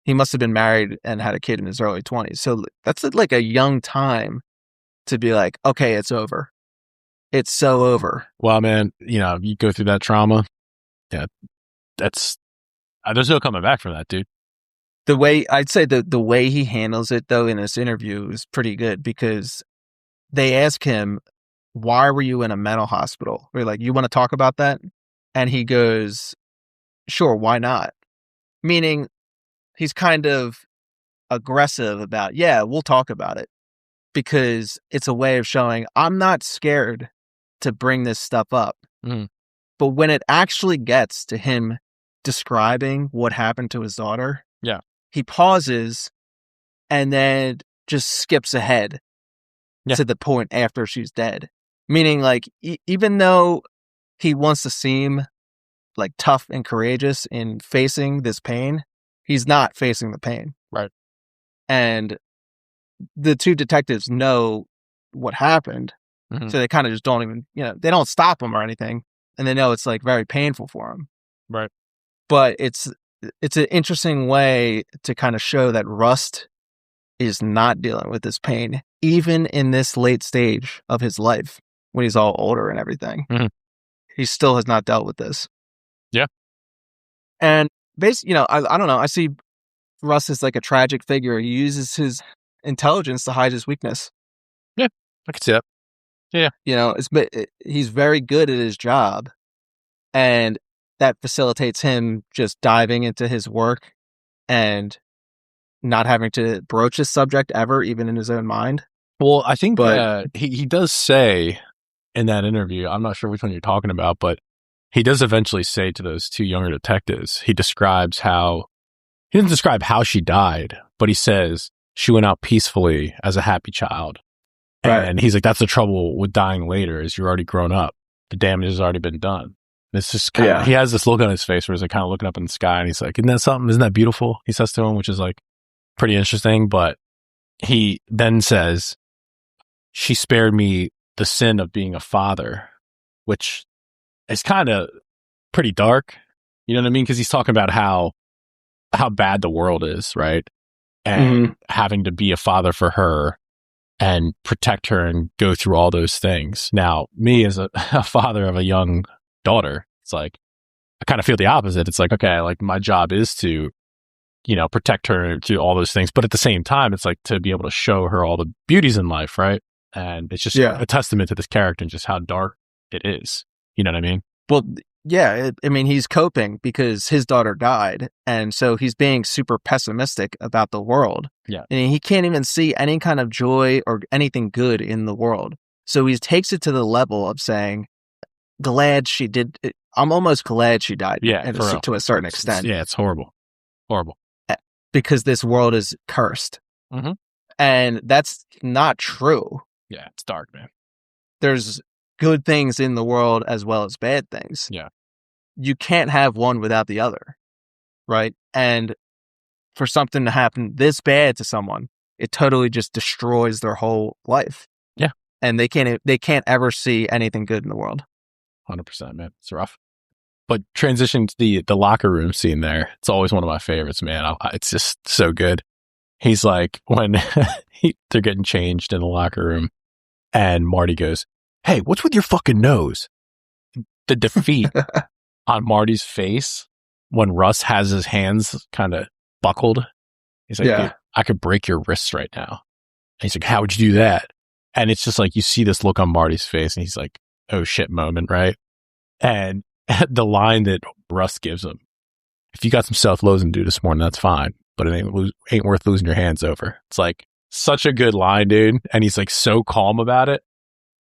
He must have been married and had a kid in his early 20s. So that's like a young time to be like, okay, it's over. It's so over. Well, man, you know, you go through that trauma. Yeah, that's there's no coming back from that, dude. The way I'd say the way he handles it, though, in this interview is pretty good because they ask him, "Why were you in a mental hospital?" We're like, "You want to talk about that?" And he goes, "Sure, why not?" Meaning, he's kind of aggressive about, "Yeah, we'll talk about it," because it's a way of showing I'm not scared to bring this stuff up. But when it actually gets to him describing what happened to his daughter, he pauses and then just skips ahead to the point after she's dead. Meaning, like, even though he wants to seem like tough and courageous in facing this pain, he's not facing the pain. Right. And the 2 detectives know what happened. So they kind of just don't even, they don't stop him or anything. And they know it's like very painful for him. Right. But it's an interesting way to kind of show that Rust is not dealing with this pain, even in this late stage of his life when he's all older and everything. He still has not dealt with this. Yeah. And basically, I don't know. I see Rust as like a tragic figure. He uses his intelligence to hide his weakness. Yeah, I can see that. Yeah. He's very good at his job, and that facilitates him just diving into his work and not having to broach this subject ever, even in his own mind. Well, I think he does say in that interview, I'm not sure which one you're talking about, but he does eventually say to those 2 younger detectives, he doesn't describe how she died, but he says she went out peacefully as a happy child. Right. And he's like, that's the trouble with dying later is you're already grown up. The damage has already been done. And it's just kind of, he has this look on his face where he's like kind of looking up in the sky and he's like, isn't that something? Isn't that beautiful? He says to him, which is like pretty interesting. But he then says, she spared me the sin of being a father, which is kind of pretty dark. You know what I mean? Because he's talking about how bad the world is, right? And having to be a father for her and protect her and go through all those things. Now, me as a father of a young daughter, it's like, I kind of feel the opposite. It's like, okay, like my job is to protect her and do all those things. But at the same time, it's like to be able to show her all the beauties in life, right? And it's just a testament to this character and just how dark it is. You know what I mean? Well, yeah. He's coping because his daughter died. And so he's being super pessimistic about the world. Yeah. And he can't even see any kind of joy or anything good in the world. So he takes it to the level of saying, glad she did. I'm almost glad she died. Yeah. To a certain extent. Yeah. It's horrible. Horrible. Because this world is cursed. Mm-hmm. And that's not true. Yeah. It's dark, man. There's good things in the world as well as bad things. Yeah. You can't have one without the other. Right. And for something to happen this bad to someone, it totally just destroys their whole life. Yeah. And they can't ever see anything good in the world. 100%, man. It's rough. But transition to the locker room scene there, it's always one of my favorites, man. It's just so good. He's like, when they're getting changed in the locker room, and Marty goes, "Hey, what's with your fucking nose?" The defeat on Marty's face when Russ has his hands kind of buckled. He's like, "Dude, I could break your wrists right now." And he's like, "How would you do that?" And it's just like, you see this look on Marty's face, and he's like, "Oh shit," moment, right? And the line that Russ gives him, "If you got some self-loathing to do this morning, that's fine, but it ain't worth losing your hands over." It's like such a good line, dude. And he's like so calm about it.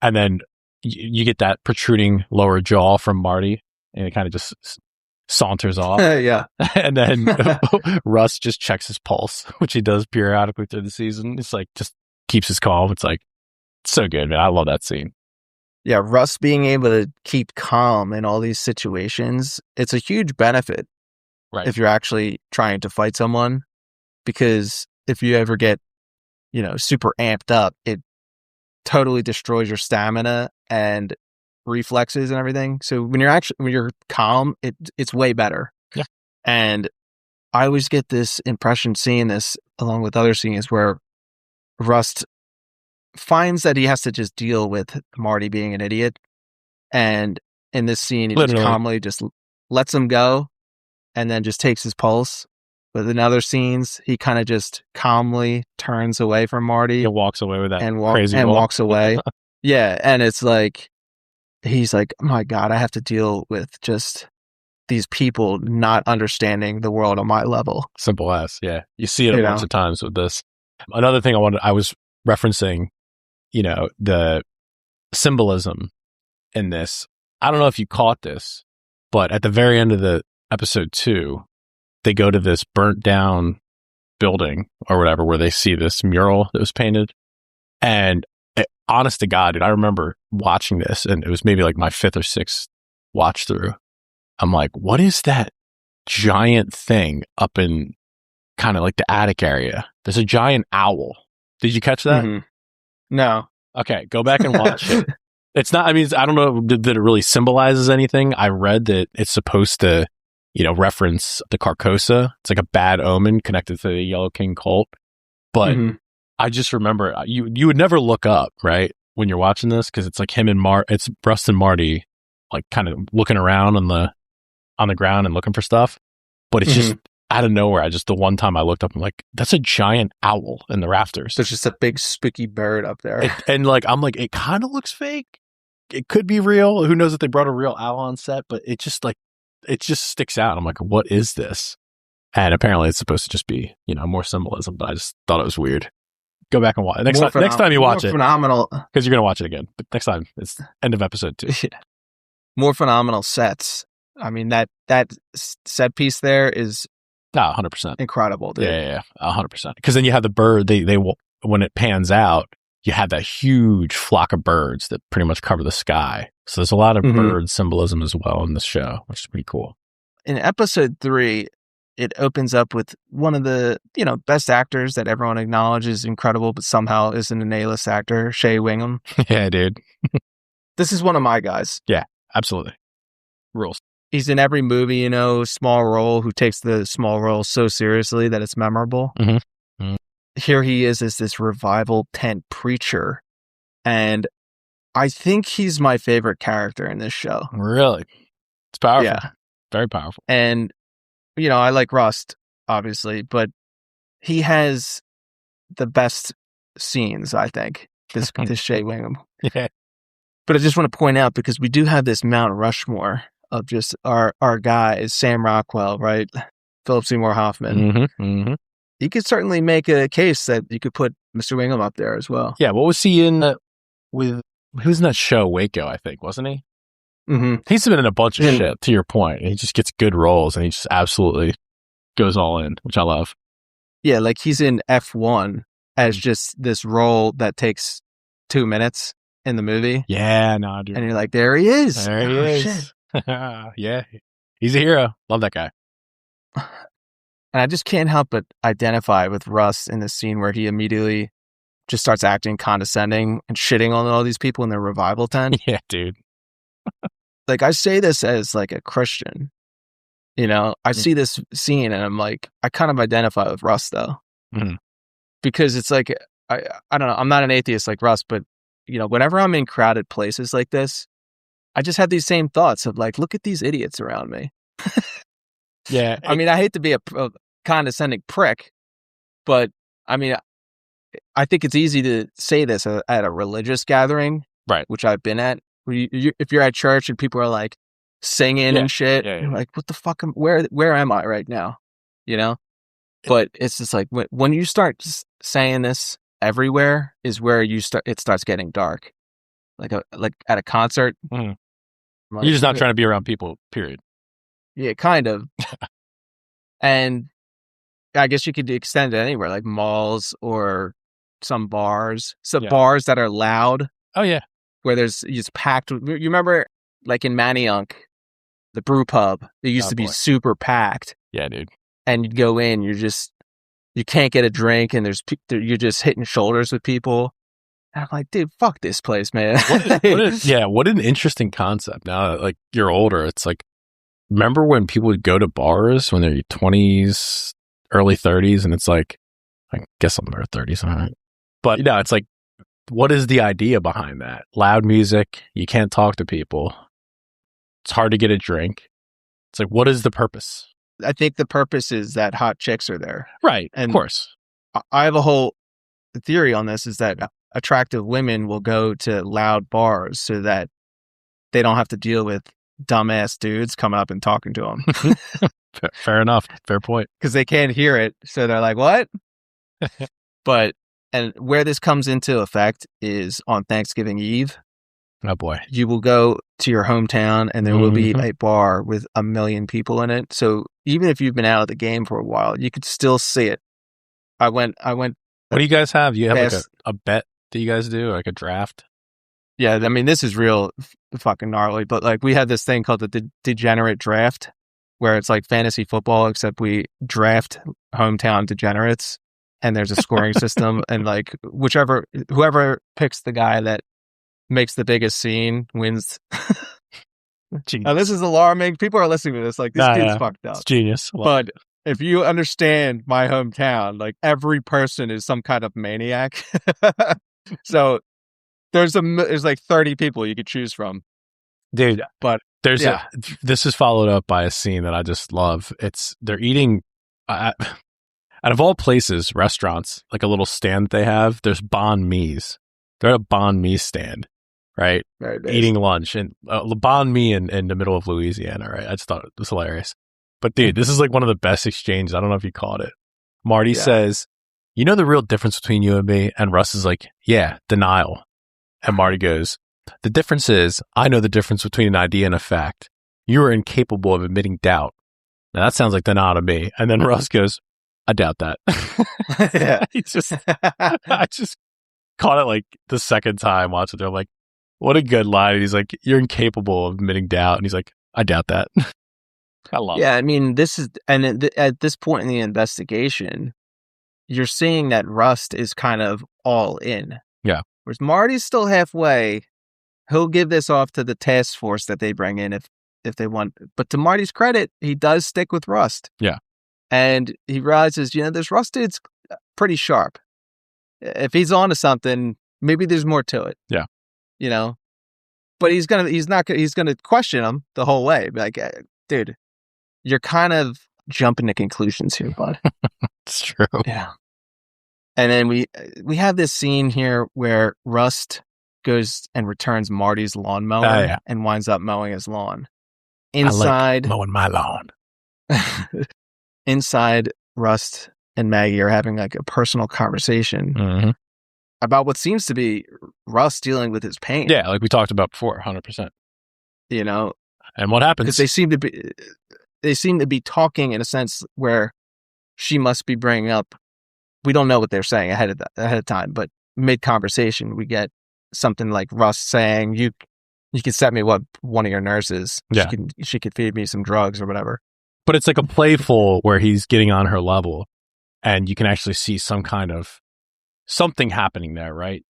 And then you get that protruding lower jaw from Marty, and it kind of just saunters off. Yeah. And then Russ just checks his pulse, which he does periodically through the season. It's like, just keeps his calm. It's like, so good, man. I love that scene. Yeah, Russ being able to keep calm in all these situations, it's a huge benefit, right? If you're actually trying to fight someone, because if you ever get, super amped up, it totally destroys your stamina and reflexes and everything. So when you're calm, it's way better. Yeah. And I always get this impression seeing this along with other scenes where Rust finds that he has to just deal with Marty being an idiot. And in this scene, he just calmly just lets him go and then just takes his pulse. But in other scenes, he kind of just calmly turns away from Marty. He walks away with that crazy walks away. Yeah. And it's like, he's like, "Oh my God, I have to deal with just these people not understanding the world on my level." Simple as, yeah. You see it a bunch of times with this. Another thing I was referencing, the symbolism in this. I don't know if you caught this, but at the very end of the episode 2, they go to this burnt down building or whatever where they see this mural that was painted. And honest to God, dude, I remember watching this, and it was maybe like my 5th or 6th watch through. I'm like, what is that giant thing up in kind of like the attic area? There's a giant owl. Did you catch that? Mm-hmm. No. Okay, go back and watch it. It's not, I don't know that it really symbolizes anything. I read that it's supposed to, reference the Carcosa. It's like a bad omen connected to the Yellow King cult. But I just remember, you would never look up, right, when you're watching this, because it's like him and it's Rustin and Marty, like kind of looking around on the ground and looking for stuff. But it's just out of nowhere. The one time I looked up, I'm like, that's a giant owl in the rafters. There's just a big spooky bird up there. And I'm like, it kind of looks fake. It could be real. Who knows if they brought a real owl on set, but it just sticks out. I'm like, what is this? And apparently it's supposed to just be, more symbolism, but I just thought it was weird. Go back and watch it. Next time you watch it. Phenomenal. Because you're going to watch it again. But next time, it's end of episode 2. Yeah. More phenomenal sets. That set piece there is 100%. incredible, dude. Yeah, 100%. Because then you have the bird, they when it pans out, you have that huge flock of birds that pretty much cover the sky. So there's a lot of bird symbolism as well in this show, which is pretty cool. In episode 3, it opens up with one of the, best actors that everyone acknowledges incredible, but somehow isn't an A-list actor, Shea Wingham. Yeah, dude. This is one of my guys. Yeah, absolutely. Rules. He's in every movie, small role, who takes the small role so seriously that it's memorable. Here he is as this revival tent preacher. And I think he's my favorite character in this show. Really? It's powerful. Yeah. Very powerful. And, I like Rust. obviously, but he has the best scenes, I think, this Shea Wingham. Yeah. But I just want to point out, because we do have this Mount Rushmore of just our guys, Sam Rockwell, right? Philip Seymour Hoffman. Mm-hmm, mm-hmm. You could certainly make a case that you could put Mr. Wingham up there as well. Yeah, what was he in with? He was in that show Waco, I think, wasn't he? Mm-hmm. He's been in a bunch of shit, to your point. He just gets good roles, and he just absolutely goes all in, which I love. Yeah, like he's in F1 as just this role that takes 2 minutes in the movie. Yeah, no, dude. And you're like, there he is. There he is. Yeah, he's a hero. Love that guy. And I just can't help but identify with Russ in the scene where he immediately just starts acting condescending and shitting on all these people in their revival tent. Yeah, dude. Like, I say this as like a Christian, you know, I see this scene and I'm like, I kind of identify with Russ though, because it's like, I don't know, I'm not an atheist like Russ, but you know, whenever I'm in crowded places like this, I just have these same thoughts of like, look at these idiots around me. Yeah. I mean, I hate to be a condescending prick, but I mean, I think it's easy to say this at a religious gathering, right? Which I've been at. Where if you're at church and people are like singing and shit, you're like, what the fuck? Where am I right now? You know? But it's just like when you start saying this everywhere is where it starts getting dark. Like at a concert. Like, you're just not trying to be around people, period. Yeah, kind of. And I guess you could extend it anywhere, like malls or some bars. Bars that are loud. Oh, yeah. Where it's packed. You remember, like in Manayunk, the brew pub, it used to be super packed. Yeah, dude. And you'd go in, you can't get a drink, and you're just hitting shoulders with people. And I'm like, dude, fuck this place, man. What an interesting concept. Now that like you're older, it's like, remember when people would go to bars when they're 20s, early 30s, and it's like, I guess I'm in their 30s, all right. But you know, it's like, what is the idea behind that? Loud music, you can't talk to people. It's hard to get a drink. It's like, what is the purpose? I think the purpose is that hot chicks are there. Right, and of course. I have a whole theory on this, is that attractive women will go to loud bars so that they don't have to deal with dumbass dudes coming up and talking to them. Fair enough. Fair point. Because they can't hear it. So they're like, what? And where this comes into effect is on Thanksgiving Eve. Oh, boy. You will go to your hometown and there will be a bar with 1 million people in it. So even if you've been out of the game for a while, you could still see it. I went. What do you guys have? You have like a bet that you guys do, like a draft? Yeah, I mean, this is real fucking gnarly, but like we had this thing called the degenerate draft, where it's like fantasy football, except we draft hometown degenerates, and there's a scoring system, and like whoever picks the guy that makes the biggest scene wins. Now, this is alarming. People are listening to this like, this dude's fucked up. It's genius. But if you understand my hometown, like every person is some kind of maniac. So there's like 30 people you could choose from. Dude, but this is followed up by a scene that I just love. They're eating, out of all places, restaurants, like a little stand they have, there's banh mi's. They're at a banh mi stand, right? Eating lunch, and banh mi in the middle of Louisiana, right? I just thought it was hilarious. But dude, this is like one of the best exchanges. I don't know if you caught it. Marty says, you know the real difference between you and me? And Russ is like, yeah, denial. And Marty goes, the difference is, I know the difference between an idea and a fact. You are incapable of admitting doubt. Now that sounds like denial to me. And then Russ goes, I doubt that. I just caught it like the second time watching it. I'm like, what a good line. And he's like, you're incapable of admitting doubt. And he's like, I doubt that. I love it. Yeah, I mean, this is, and at this point in the investigation, you're seeing that Rust is kind of all in. Yeah. Whereas Marty's still halfway. He'll give this off to the task force that they bring in if they want. But to Marty's credit, he does stick with Rust. Yeah. And he realizes, this Rust dude's pretty sharp. If he's onto something, maybe there's more to it. Yeah. But he's gonna question him the whole way. Like, dude, you're kind of jumping to conclusions here, bud. It's true. Yeah. And then we have this scene here where Rust goes and returns Marty's lawnmower and winds up mowing his lawn. Inside, I like mowing my lawn. Inside, Rust and Maggie are having like a personal conversation about what seems to be Rust dealing with his pain. Yeah, like we talked about before, 100%. You know, and what happens? Because they seem to be talking in a sense where she must be bringing up. We don't know what they're saying ahead of time, but mid conversation we get something like Rust saying, "You can set me with one of your nurses. Yeah. She could feed me some drugs or whatever." But it's like a playful where he's getting on her level, and you can actually see some kind of something happening there, right?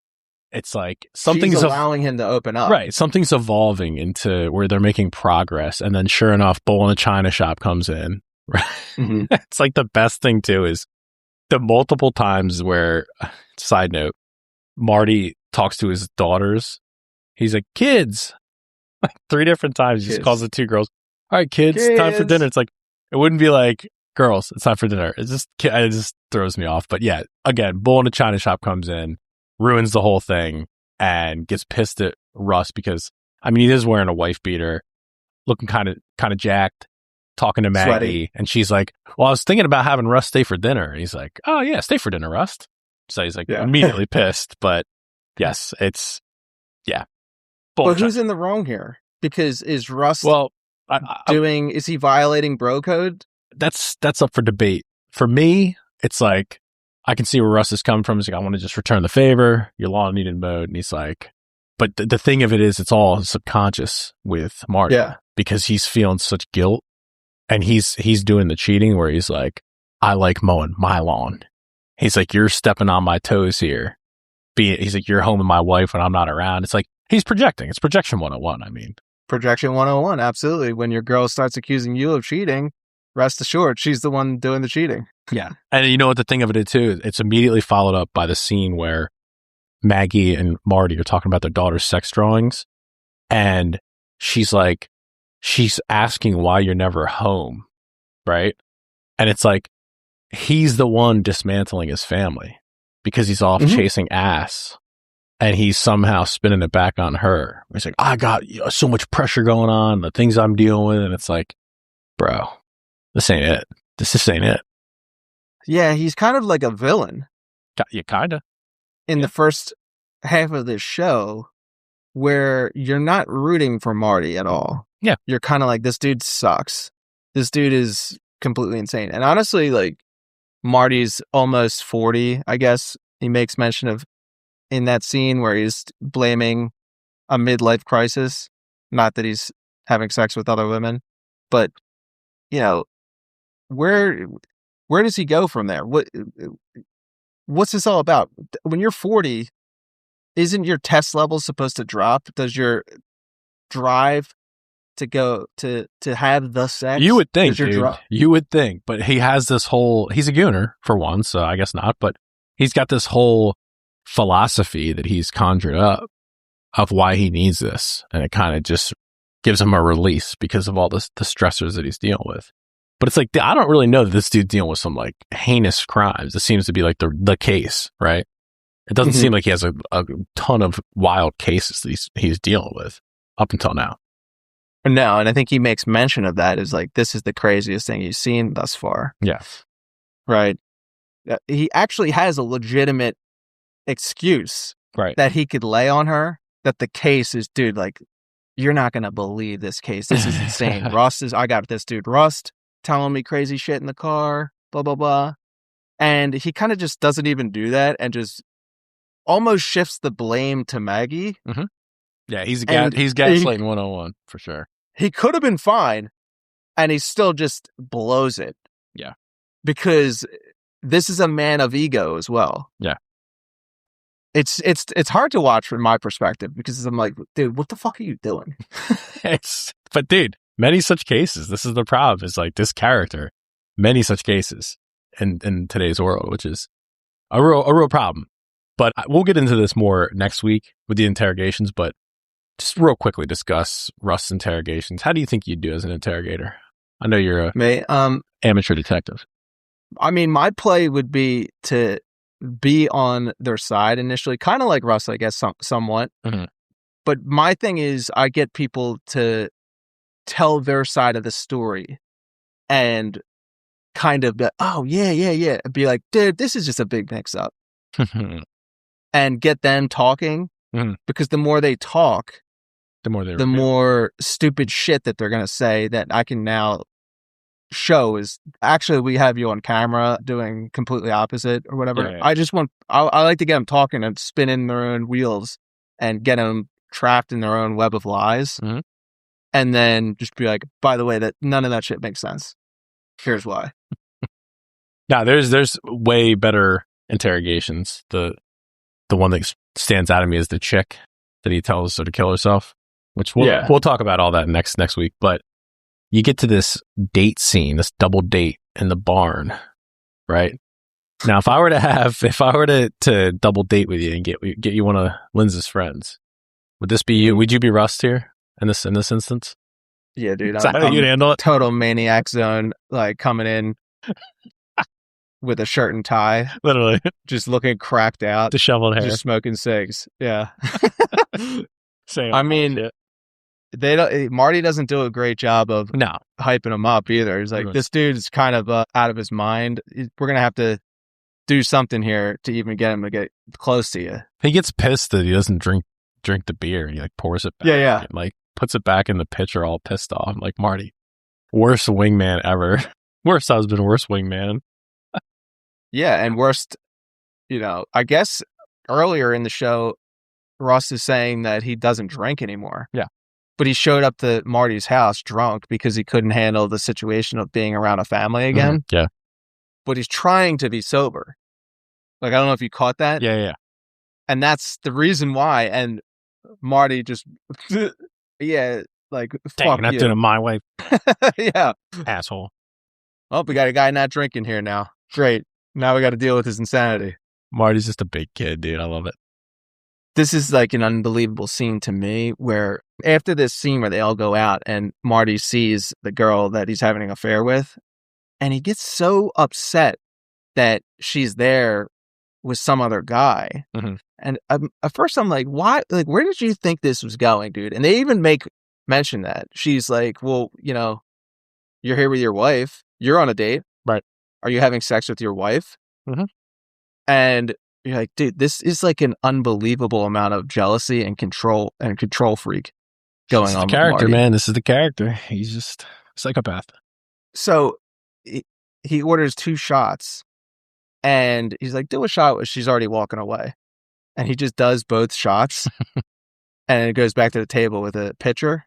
It's like something's allowing him to open up, right? Something's evolving into where they're making progress, and then sure enough, Bull in a China Shop comes in. Right? It's like the best thing too is the multiple times where, side note, Marty talks to his daughters. He's like, "Kids," like 3 different times. He just calls the 2 girls. "All right, kids, time for dinner." It's like, it wouldn't be like, "Girls, it's time for dinner." It just throws me off. But yeah, again, Bull in a China Shop comes in, ruins the whole thing, and gets pissed at Russ because, I mean, he is wearing a wife beater, looking kind of jacked, talking to Maggie, sweaty. And she's like, "Well, I was thinking about having Russ stay for dinner." And he's like, "Oh yeah, stay for dinner, Rust." So he's like immediately pissed. But yes, it's But who's in the wrong here? Because is Rust is he violating bro code? That's up for debate. For me, it's like, I can see where Russ is coming from. He's like, "I want to just return the favor. Your lawn needed mowed." And he's like, but the thing of it is, it's all subconscious with Marty because he's feeling such guilt, and he's doing the cheating where he's like, "I like mowing my lawn." He's like, "You're stepping on my toes here." He's like, "You're home with my wife when I'm not around." It's like, he's projecting. It's projection 101. I mean, projection 101. Absolutely. When your girl starts accusing you of cheating, rest assured, she's the one doing the cheating. Yeah. And you know what the thing of it is too? It's immediately followed up by the scene where Maggie and Marty are talking about their daughter's sex drawings. And she's asking why you're never home. Right. And it's like, he's the one dismantling his family because he's off chasing ass. And he's somehow spinning it back on her. He's like, "I got so much pressure going on, the things I'm dealing with." And it's like, bro, this ain't it. This just ain't it. Yeah, he's kind of like a villain. Yeah, kind of. In the first half of this show, where you're not rooting for Marty at all. Yeah. You're kind of like, this dude sucks. This dude is completely insane. And honestly, like, Marty's almost 40, I guess. He makes mention of in that scene where he's blaming a midlife crisis. Not that he's having sex with other women, but, you know, where does he go from there? What's this all about? When you're 40, isn't your test level supposed to drop? Does your drive to go to have the sex? You would think, dude. You would think, but he has this whole. He's a gooner for one, so I guess not. But he's got this whole philosophy that he's conjured up of why he needs this, and it kind of just gives him a release because of all the stressors that he's dealing with. But it's like, I don't really know that this dude's dealing with some like heinous crimes. It seems to be like the case, right? It doesn't seem like he has a ton of wild cases that he's dealing with up until now. No, and I think he makes mention of that, is like, this is the craziest thing he's seen thus far. Yeah. Right. He actually has a legitimate excuse that he could lay on her, that the case is, dude, like, you're not going to believe this case. This is insane. I got this dude, Rust, telling me crazy shit in the car, blah, blah, blah. And he kind of just doesn't even do that and just almost shifts the blame to Maggie. Mm-hmm. Yeah, he's gaslighting 101 for sure. He could have been fine, and he still just blows it. Yeah. Because this is a man of ego as well. Yeah. It's hard to watch from my perspective because I'm like, dude, what the fuck are you doing? But dude, many such cases. This is the problem. Is like this character, many such cases in today's world, which is a real problem. But we'll get into this more next week with the interrogations. But just real quickly discuss Rust's interrogations. How do you think you'd do as an interrogator? I know you're amateur detective. I mean, my play would be to be on their side initially, kind of like Russ, I guess, somewhat. Mhm. But my thing is, I get people to tell their side of the story and kind of be, oh, yeah. Be like, dude, this is just a big mix-up. And get them talking, because the more they talk, the more stupid shit that they're going to say that I can now show is actually we have you on camera doing completely opposite or whatever. Yeah. I like to get them talking and spinning their own wheels and get them trapped in their own web of lies. And then just be like, by the way, that none of that shit makes sense. Here's why. Now, there's way better interrogations. The one that stands out to me is the chick that he tells her to kill herself, which we'll talk about all that next week. But you get to this date scene, this double date in the barn, right? Now, if I were to double date with you and get you one of Linz's friends, would this be you? Would you be Rust here in this instance? Yeah, dude. Is that how you'd handle it? Total maniac zone, like coming in with a shirt and tie, literally, just looking cracked out, disheveled hair, just smoking cigs. Yeah. Same. I mean, Marty doesn't do a great job of hyping him up either. He's like, this dude's kind of out of his mind. We're gonna have to do something here to even get him to get close to you. He gets pissed that he doesn't drink the beer. He like pours it back. Yeah. And, like puts it back in the pitcher, all pissed off. I'm like, Marty, worst wingman ever. Worst husband, worst wingman. Yeah, and worst, I guess earlier in the show, Ross is saying that he doesn't drink anymore. Yeah. But he showed up to Marty's house drunk because he couldn't handle the situation of being around a family again. Yeah. But he's trying to be sober. Like, I don't know if you caught that. Yeah. And that's the reason why. And Marty just, like, fuck not you. doing it my way. Yeah. Asshole. Oh, we got a guy not drinking here now. Great. Now we got to deal with his insanity. Marty's just a big kid, dude. I love it. This is like an unbelievable scene to me where after this scene where they all go out and Marty sees the girl that he's having an affair with, and he gets so upset that she's there with some other guy. And at first I'm like, why? Like, where did you think this was going, dude? And they even mention that. She's like, well, you're here with your wife. You're on a date. Right. Are you having sex with your wife? And you're like, dude, this is like an unbelievable amount of jealousy and control freak going on. The character, man. This is the character. He's just a psychopath. So he orders 2 shots and he's like, do a shot. She's already walking away. And he just does both shots and it goes back to the table with a pitcher.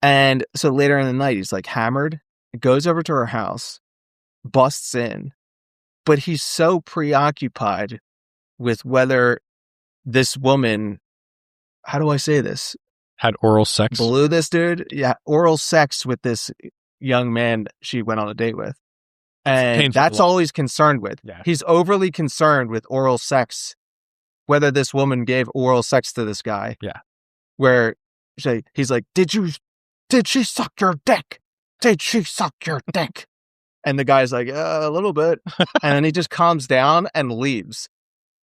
And so later in the night, he's like hammered, goes over to her house, busts in, but he's so preoccupied with whether this woman, how do I say this? Had oral sex. Blew this dude? Yeah, oral sex with this young man she went on a date with. And that's all he's concerned with. Yeah. He's He's overly concerned with oral sex, whether this woman gave oral sex to this guy. Yeah. Where he's like, did she suck your dick? Did she suck your dick? And the guy's like, a little bit. And then he just calms down and leaves.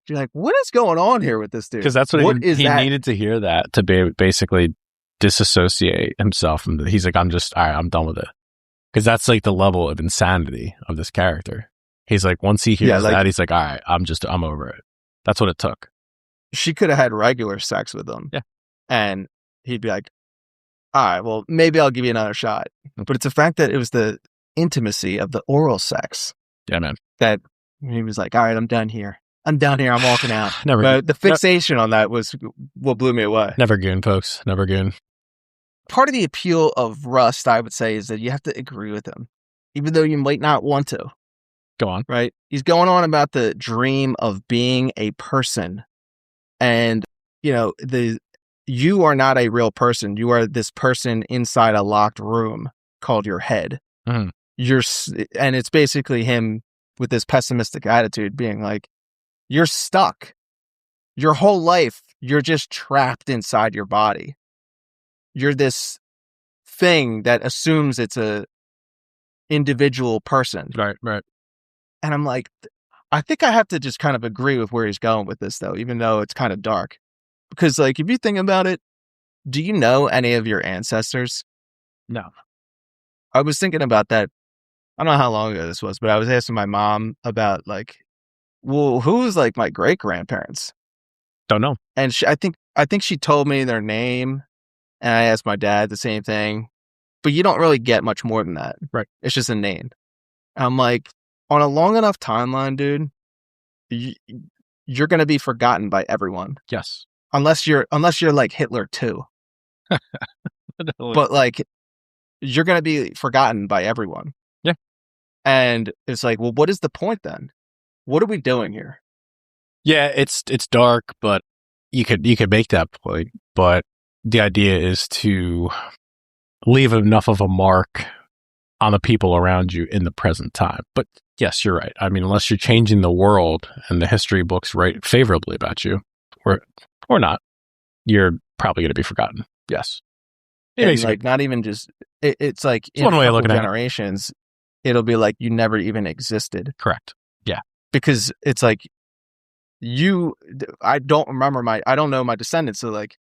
You're like, what is going on here with this dude? Because that's what he needed to hear, that to basically disassociate himself. And he's like, I'm done with it. Because that's like the level of insanity of this character. He's like, once he hears that, he's like, all right, I'm over it. That's what it took. She could have had regular sex with him. Yeah. And he'd be like, all right, well, maybe I'll give you another shot. But it's the fact that it was the intimacy of the oral sex. Yeah, man. That he was like, all right, I'm done here. I'm walking out. Never. The fixation on that was what blew me away. Never goon, folks. Never goon. Part of the appeal of Rust, I would say, is that you have to agree with him, even though you might not want to. Go on. Right? He's going on about the dream of being a person. And, you are not a real person. You are this person inside a locked room called your head. Mm-hmm. And it's basically him with this pessimistic attitude being like, you're stuck. Your whole life, you're just trapped inside your body. You're this thing that assumes it's a individual person. Right. And I'm like, I think I have to just kind of agree with where he's going with this, though, even though it's kind of dark. Because, like, if you think about it, do you know any of your ancestors? No. I was thinking about that. I don't know how long ago this was, but I was asking my mom about, like, well, who's, like, my great-grandparents? Don't know. And I think she told me their name, and I asked my dad the same thing. But you don't really get much more than that. Right. It's just a name. I'm like, on a long enough timeline, dude, you're going to be forgotten by everyone. Yes. Unless you're like Hitler too. But like, you're going to be forgotten by everyone. Yeah. And it's like, well, what is the point then? What are we doing here? Yeah, it's dark, but you could make that point. But the idea is to leave enough of a mark on the people around you in the present time. But yes, you're right. I mean, unless you're changing the world and the history books write favorably about you, or not, you're probably going to be forgotten. Yes. It's like not even just. It's like it's one way of looking at generations. It'll be like you never even existed. Correct. Yeah. Because it's like I don't know my descendants, so like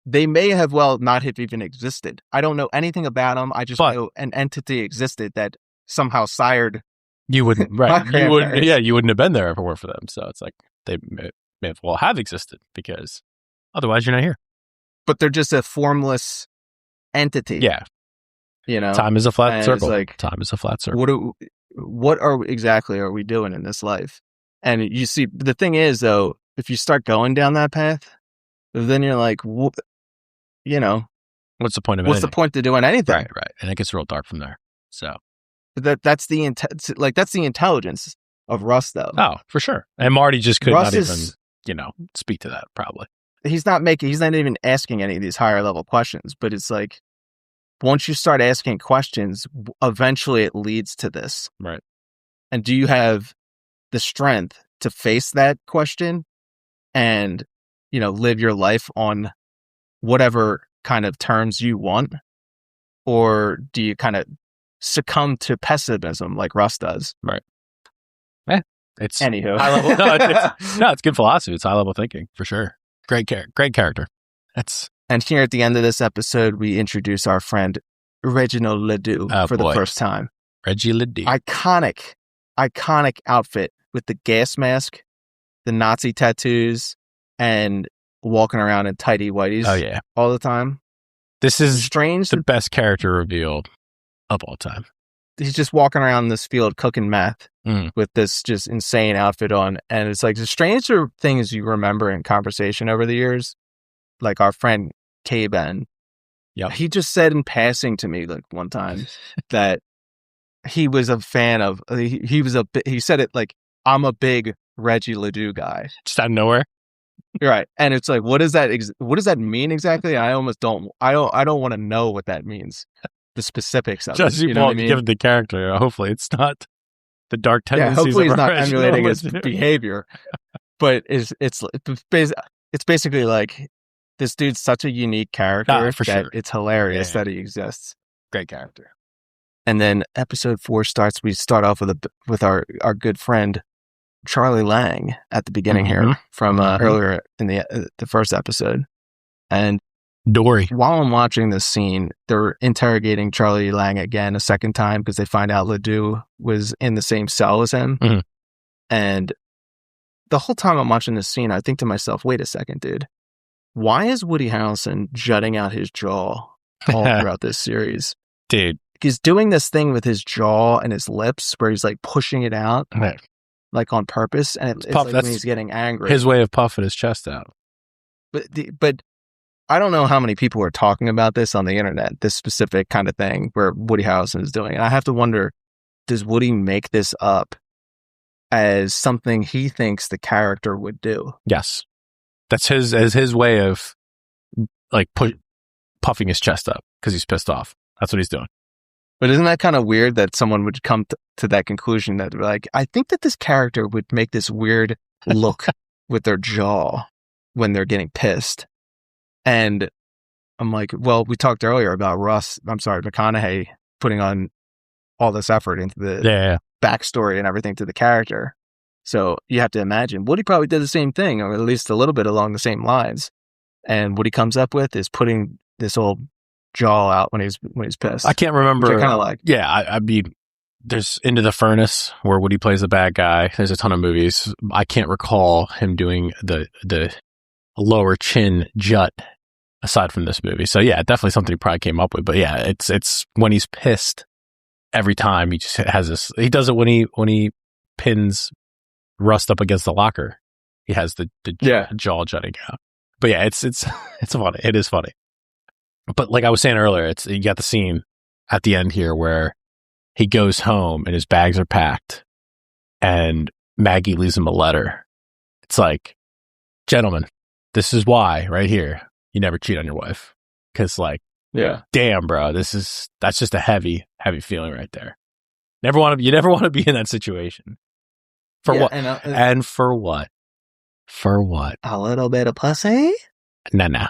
they may have not have even existed. I don't know anything about them. I just know an entity existed that somehow sired. You wouldn't, right? You wouldn't have been there if it weren't for them. So it's like they may have existed because otherwise you're not here. But they're just a formless entity. Yeah. Time is a flat circle. Like, time is a flat circle. What exactly are we doing in this life? And you see, the thing is, though, if you start going down that path, then you're like, what's the point of what's the point to doing anything? Right. And it gets real dark from there. So that's the intelligence of Russ, though. Oh, for sure. And Marty just could not even, speak to that. Probably he's not even asking any of these higher level questions. But it's like once you start asking questions, eventually it leads to this, right? And do you have the strength to face that question and live your life on whatever kind of terms you want, or do you kind of succumb to pessimism like Russ does? Right. It's anywho high level. It's good philosophy. It's high level thinking for sure. Great character. And here at the end of this episode, we introduce our friend Reginald Ledoux for the first time. Reggie Ledoux, iconic outfit with the gas mask, the Nazi tattoos, and walking around in tighty whities. Oh yeah, all the time. This is strange. The best character revealed of all time. He's just walking around this field cooking meth with this just insane outfit on, and it's like the stranger things you remember in conversation over the years, like our friend K-Ben. Yeah, he just said in passing to me like one time that he was a fan of. He said it like, I'm a big Reggie Ledoux guy. Just out of nowhere. Right. And it's like, what does that mean exactly? I don't want to know what that means. The specifics of just it. You know what I mean? Given the character, hopefully it's not the dark tendencies. Yeah, hopefully he's not emulating his behavior. But it's basically like this dude's such a unique character for that sure. It's hilarious that he exists. Great character. And then episode 4 starts. We start off with our good friend Charlie Lange at the beginning here from earlier in the first episode. And Dory. While I'm watching this scene, they're interrogating Charlie Lange again a second time because they find out Ledoux was in the same cell as him. Mm-hmm. And the whole time I'm watching this scene, I think to myself, wait a second, dude. Why is Woody Harrelson jutting out his jaw all throughout this series? Dude. He's doing this thing with his jaw and his lips where he's like pushing it out. Right. Like on purpose, and it's like when he's getting angry. His way of puffing his chest out. But I don't know how many people are talking about this on the internet, this specific kind of thing where Woody Harrelson is doing. And I have to wonder, does Woody make this up as something he thinks the character would do? Yes. That's his way of like puffing his chest up because he's pissed off. That's what he's doing. But isn't that kind of weird that someone would come to that conclusion that they're like, I think that this character would make this weird look with their jaw when they're getting pissed. And I'm like, well, we talked earlier about McConaughey putting on all this effort into the Yeah. backstory and everything to the character. So you have to imagine Woody probably did the same thing, or at least a little bit along the same lines. And what he comes up with is putting this old jaw out when he's pissed. I can't remember. Kind of like, yeah, I mean, there's Into the Furnace where Woody plays the bad guy. There's a ton of movies. I can't recall him doing the lower chin jut aside from this movie. So yeah, definitely something he probably came up with. But yeah, it's when he's pissed every time he just has this. He does it when he pins Rust up against the locker. He has the jaw jutting out. But yeah, it's funny. It is funny. But like I was saying earlier, you got the scene at the end here where he goes home and his bags are packed and Maggie leaves him a letter. It's like, gentlemen, this is why right here, you never cheat on your wife. Cause like, yeah, damn, bro, that's just a heavy, heavy feeling right there. You never want to be in that situation. For what? And for what? For what? A little bit of pussy? Nah.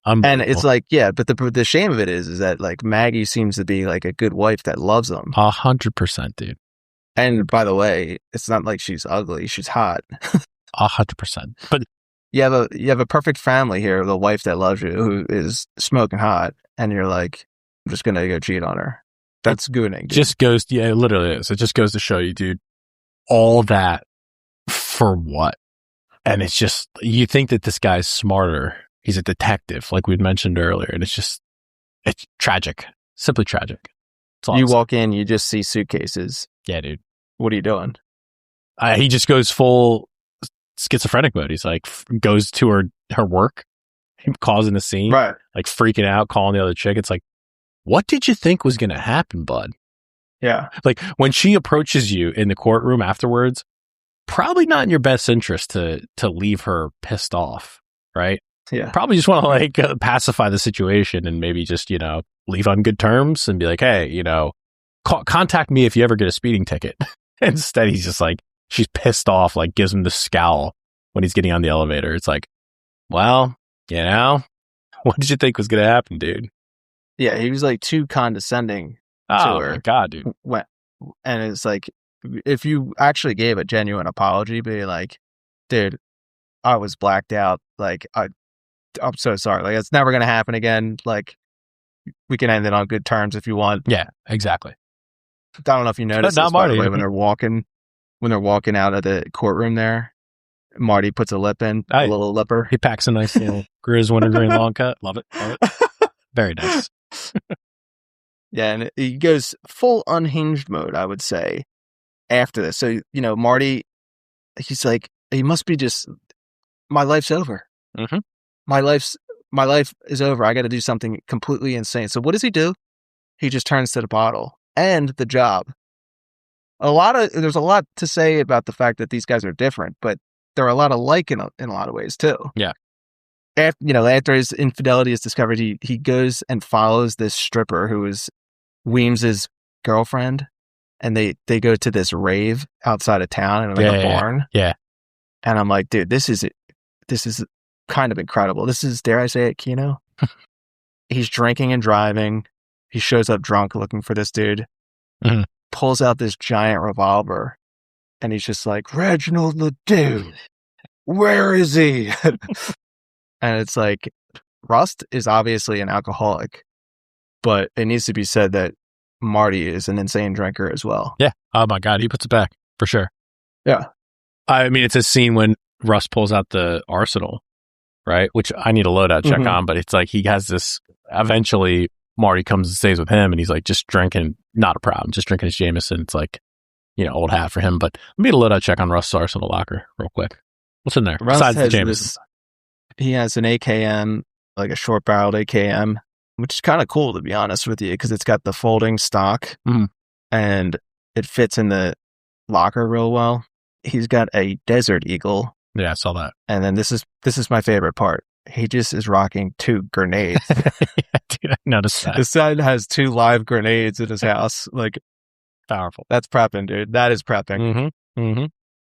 And it's like, yeah, but the shame of it is that like Maggie seems to be like a good wife that loves him. 100%, dude. And by the way, it's not like she's ugly; she's hot. 100%. But you have a perfect family here, the wife that loves you, who is smoking hot, and you're like, I'm just gonna go cheat on her. That's gooning. Just goes, yeah, it literally is. It just goes to show you, dude, all that for what? And it's just, you think that this guy's smarter. He's a detective, like we'd mentioned earlier, and it's tragic. Simply tragic. You walk in, you just see suitcases. Yeah, dude. What are you doing? He just goes full schizophrenic mode. He's like, goes to her work, causing a scene, right? Like freaking out, calling the other chick. It's like, what did you think was going to happen, bud? Yeah. Like when she approaches you in the courtroom afterwards, probably not in your best interest to leave her pissed off, right? Yeah. Probably just want to like pacify the situation and maybe just, leave on good terms and be like, hey, contact me if you ever get a speeding ticket. Instead, he's just like, she's pissed off, like gives him the scowl when he's getting on the elevator. It's like, well, what did you think was going to happen, dude? Yeah, he was like too condescending to her. Oh my God, dude. And it's like, if you actually gave a genuine apology, be like, dude, I was blacked out. Like, I'm so sorry. Like, it's never going to happen again. Like, we can end it on good terms if you want. Yeah, exactly. I don't know if you noticed this, Marty. By the way, when they're walking out of the courtroom there, Marty puts a lip in, a little lipper. He packs a nice, Grizz wintergreen long cut. Love it. Very nice. Yeah, and he goes full unhinged mode, I would say, after this. So, Marty, he's like, he must be just, my life's over. Mm-hmm. My life is over. I got to do something completely insane. So what does he do? He just turns to the bottle and the job. There's a lot to say about the fact that these guys are different, but they're a lot alike in a lot of ways too. Yeah. After his infidelity is discovered, he goes and follows this stripper who is Weems's girlfriend, and they go to this rave outside of town in a barn. Yeah. And I'm like, dude, this is kind of incredible. This is, dare I say it, Kino? He's drinking and driving. He shows up drunk looking for this dude, pulls out this giant revolver, and he's just like, Reginald the dude, where is he? And it's like, Rust is obviously an alcoholic, but it needs to be said that Marty is an insane drinker as well. Yeah. Oh my God. He puts it back for sure. Yeah. I mean, it's a scene when Rust pulls out the arsenal, right? Which I need a loadout check on, but it's like he has this, eventually Marty comes and stays with him and he's like just drinking, not a problem, just drinking his Jameson. It's like, old hat for him, but let me get a loadout check on Rust's arsenal locker real quick. What's in there besides the Jameson? He has an AKM, like a short barreled AKM, which is kind of cool, to be honest with you, because it's got the folding stock and it fits in the locker real well. He's got a Desert Eagle. Yeah, I saw that. And then this is my favorite part. He just is rocking 2 grenades. Yeah, dude, I noticed that. His son has 2 live grenades in his house. Like, powerful. That's prepping, dude. That is prepping. Mm-hmm.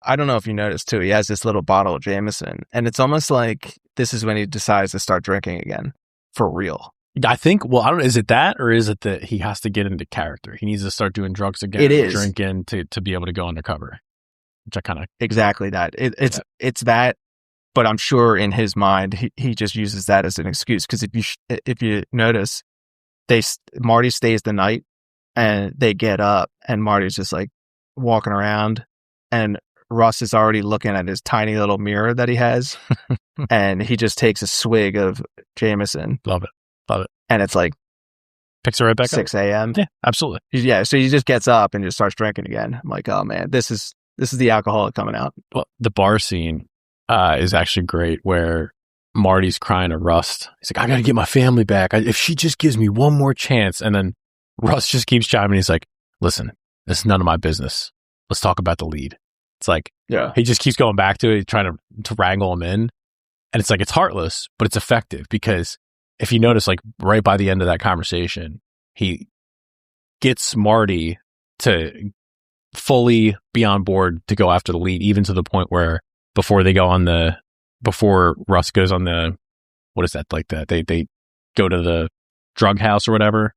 I don't know if you noticed too. He has this little bottle of Jameson, and it's almost like this is when he decides to start drinking again, for real. I think, well, I don't know, is it that or is it that he has to get into character? He needs to start doing drugs again, It is. drinking to be able to go undercover, which I kind of. Exactly that. It's that, but I'm sure in his mind, he just uses that as an excuse. Because if you notice, Marty stays the night and they get up and Marty's just like walking around and Russ is already looking at his tiny little mirror that he has and he just takes a swig of Jameson. Love it. And it's like picks it right back 6 up. a.m. Yeah, absolutely. Yeah. So he just gets up and just starts drinking again. I'm like, oh man, this is the alcoholic coming out. Well, the bar scene is actually great where Marty's crying to Rust. He's like, I got to get my family back. If she just gives me one more chance. And then Rust just keeps chiming. He's like, listen, this is none of my business. Let's talk about the lead. It's like, yeah, he just keeps going back to it, trying to wrangle him in. And it's like, it's heartless, but it's effective because if you notice, like right by the end of that conversation, he gets Marty to fully be on board to go after the lead, even to the point where before Russ goes on the, what is that? Like they go to the drug house or whatever.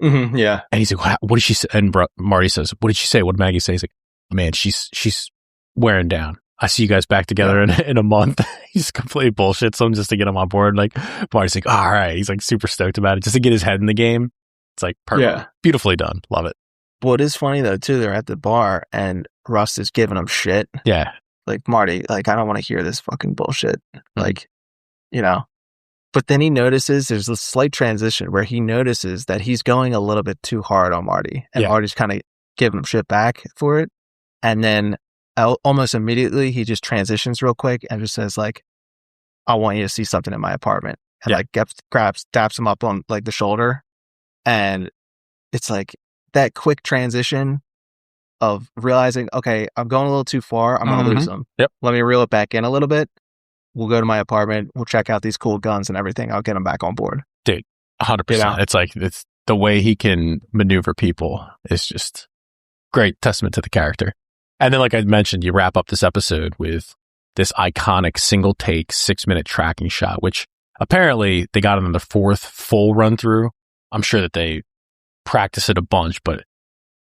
Mm-hmm, yeah. And he's like, what did she say? And Marty says, what did she say? What did Maggie say? He's like, man, she's wearing down. I see you guys back together in a month. He's completely bullshits him just to get him on board. Like Marty's like, all right. He's like super stoked about it just to get his head in the game. It's like perfect. Yeah. Beautifully done. Love it. What is funny though, too, they're at the bar and Russ is giving him shit. Yeah. Like, Marty, like, I don't want to hear this fucking bullshit. Like, you know, but then he notices there's a slight transition where he notices that he's going a little bit too hard on Marty and Marty's kind of giving him shit back for it. And then almost immediately he just transitions real quick and just says like, I want you to see something in my apartment. And like daps him up on like the shoulder. And it's like that quick transition of realizing, okay, I'm going a little too far. I'm going to lose him. Yep. Let me reel it back in a little bit. We'll go to my apartment. We'll check out these cool guns and everything. I'll get him back on board. Dude, 100%. You know? It's like, it's the way he can maneuver people is just great testament to the character. And then, like I mentioned, you wrap up this episode with this iconic single take 6-minute tracking shot, which apparently they got it on the 4th full run through. I'm sure that they practice it a bunch, but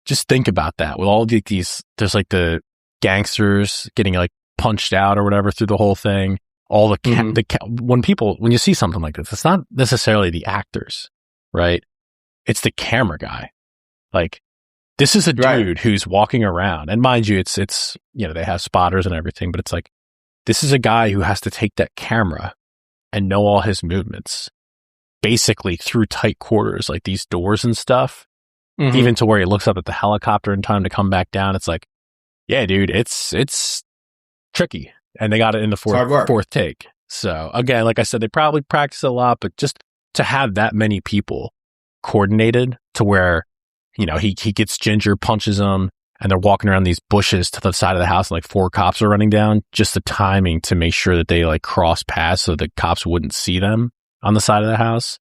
just think about that with all these, there's like the gangsters getting like punched out or whatever through the whole thing. All the when you see something like this, it's not necessarily the actors, right? It's the camera guy. Like, this is a dude who's walking around, and mind you, it's you know, they have spotters and everything, but it's like, this is a guy who has to take that camera and know all his movements, basically through tight quarters, like these doors and stuff, even to where he looks up at the helicopter in time to come back down. It's like, yeah, dude, it's tricky. And they got it in the fourth take. So again, like I said, they probably practice a lot, but just to have that many people coordinated to where, you know, he gets Ginger, punches them, and they're walking around these bushes to the side of the house and like 4 cops are running down. Just the timing to make sure that they like cross paths so the cops wouldn't see them on the side of the house.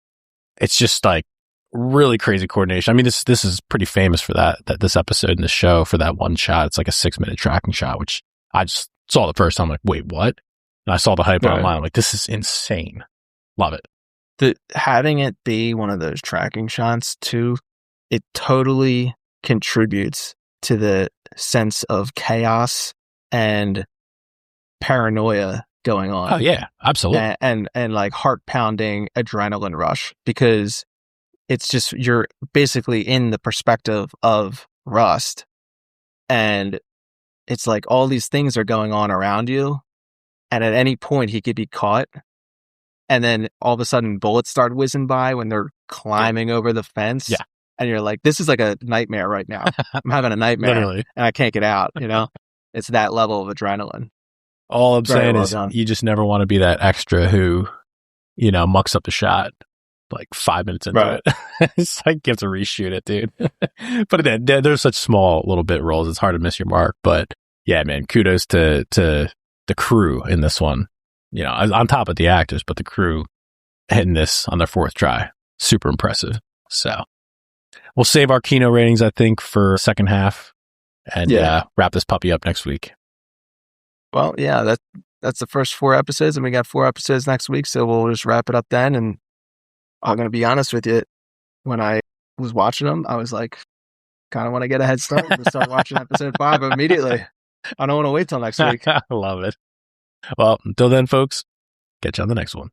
It's just like really crazy coordination. I mean, this is pretty famous for that this episode in the show for that one shot. It's like a 6-minute tracking shot, which I just saw the first time. I'm like, wait, what? And I saw the hype online. I'm like, this is insane. Love it. Having it be one of those tracking shots too, it totally contributes to the sense of chaos and paranoia going on. Oh yeah, absolutely. And like heart pounding adrenaline rush, because it's just, you're basically in the perspective of Rust, and it's like all these things are going on around you, and at any point he could be caught. And then all of a sudden bullets start whizzing by when they're climbing over the fence. Yeah. And you're like, this is like a nightmare right now. I'm having a nightmare. Literally. And I can't get out, you know? It's that level of adrenaline. All I'm saying is you just never want to be that extra who, you know, mucks up the shot like 5 minutes into it. It's like you have to reshoot it, dude. But then there's such small little bit roles. It's hard to miss your mark. But yeah, man, kudos to the crew in this one. You know, on top of the actors, but the crew hitting this on their 4th try. Super impressive. So we'll save our Kino ratings, I think, for second half and wrap this puppy up next week. Well, yeah, that's the first 4 episodes, and we got 4 episodes next week, so we'll just wrap it up then. And I'm going to be honest with you. When I was watching them, I was like, kind of want to get a head start and start watching episode 5 immediately. I don't want to wait till next week. I love it. Well, until then, folks, catch you on the next one.